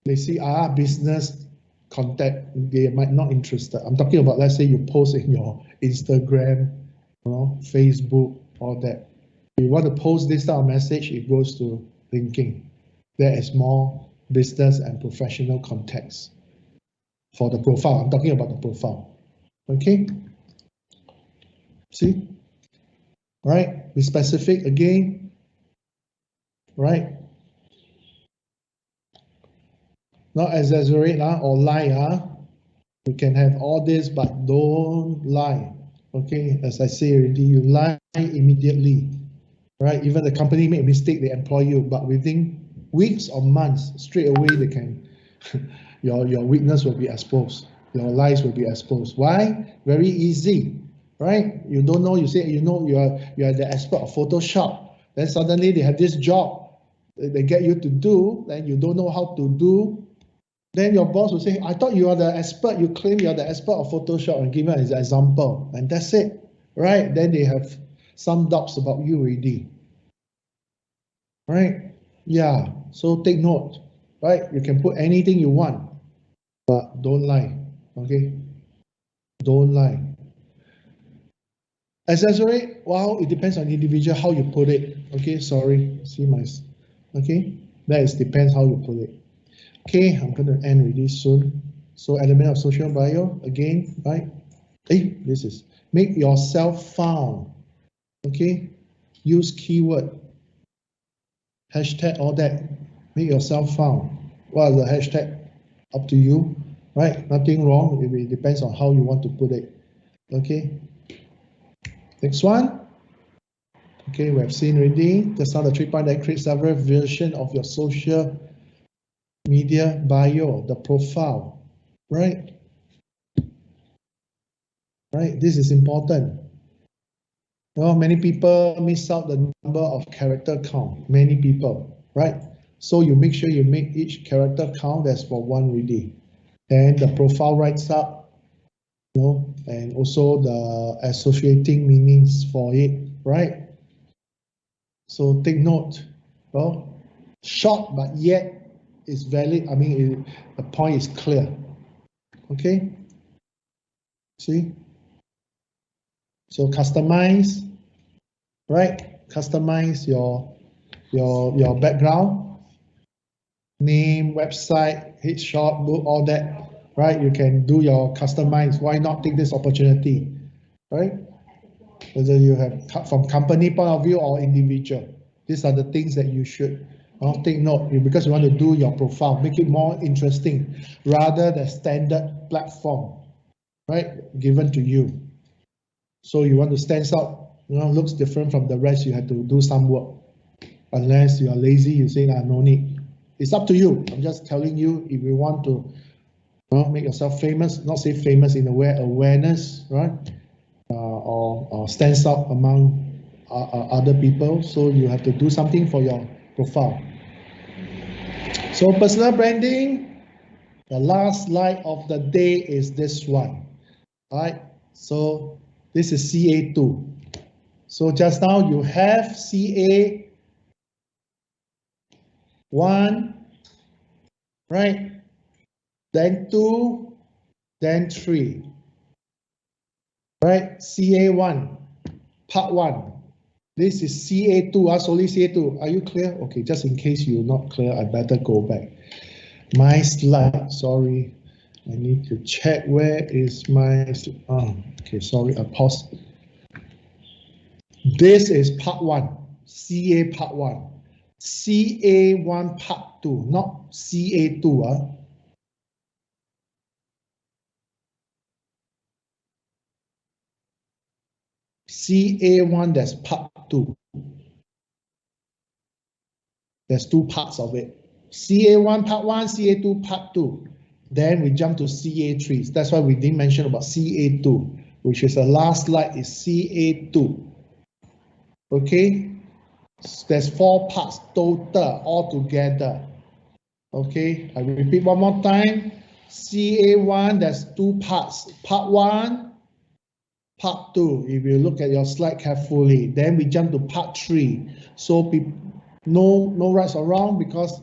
Speaker 1: they see, business contact, they might not interested. I'm talking about, let's say you post in your Instagram, Facebook, all that. If you want to post this type of message, it goes to linking. There is more business and professional context for the profile. I'm talking about the profile. Okay? See? Right? Be specific again. Right? Not exaggerate or lie. You can have all this, but don't lie. Okay? As I say already, you lie immediately. Right? Even the company make a mistake, they employ you, but within weeks or months, straight away they can your weakness will be exposed, your lies will be exposed. Why? Very easy, right? You don't know, you say you are the expert of Photoshop, then suddenly they have this job they get you to do, then you don't know how to do, then your boss will say, I thought you are the expert, you claim you are the expert of Photoshop and give an example, and that's it, right? Then they have some doubts about you already, right? Yeah, so take note, right? You can put anything you want, but don't lie, okay? Don't lie. Exaggerate, well, it depends on the individual how you put it, okay? Sorry, see my, okay? That is depends how you put it. Okay, I'm going to end really soon. So element of social bio, again, right? This is, make yourself found, okay? Use keyword, hashtag, all that. Make yourself found. What is the hashtag? Up to you, right? Nothing wrong. It depends on how you want to put it. Okay. Next one. Okay, we have seen already. Just now the 3-point that creates several versions of your social media bio, the profile, right? Right. This is important. Well, many people miss out the number of character count. Many people, right? So you make sure you make each character count as for one already. Then the profile writes up, and also the associating meanings for it, right? So take note. Well, short but yet is valid. I mean, the point is clear. Okay. See. So customize, right? Customize your background, name, website, headshot, book, all that, right? You can do your customize. Why not take this opportunity, right? Whether you have from company point of view or individual, these are the things that you should take note, because you want to do your profile, make it more interesting rather than standard platform, right? Given to you. So you want to stand out, looks different from the rest, you have to do some work. Unless you are lazy, you say, no need. It's up to you. I'm just telling you, if you want to make yourself famous, not say famous in a way, awareness, right? Or stands out among other people. So you have to do something for your profile. So personal branding, the last slide of the day is this one. All right. So this is CA2. So just now you have CA1, right? Then 2, then 3. Right? CA1, part 1. This is CA2, solely CA2. Are you clear? Okay, just in case you're not clear, I better go back. My slide, sorry. I need to check where is my, okay, sorry, I paused. This is part 1, CA part 1. CA1 part 2, not CA2. CA1, that's part 2. There's 2 parts of it. CA1 part 1, CA2 part 2. Then we jump to CA3. That's why we didn't mention about CA2, which is the last slide is CA2. Okay, there's 4 parts total altogether. Okay, I will repeat one more time. CA1, there's 2 parts. Part 1, part 2. If you look at your slide carefully, then we jump to part 3. So no rights or wrong, because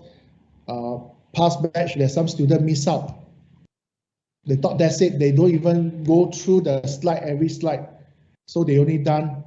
Speaker 1: past batch, there's some student miss out. They thought that's it. They don't even go through the slide, every slide. So they only done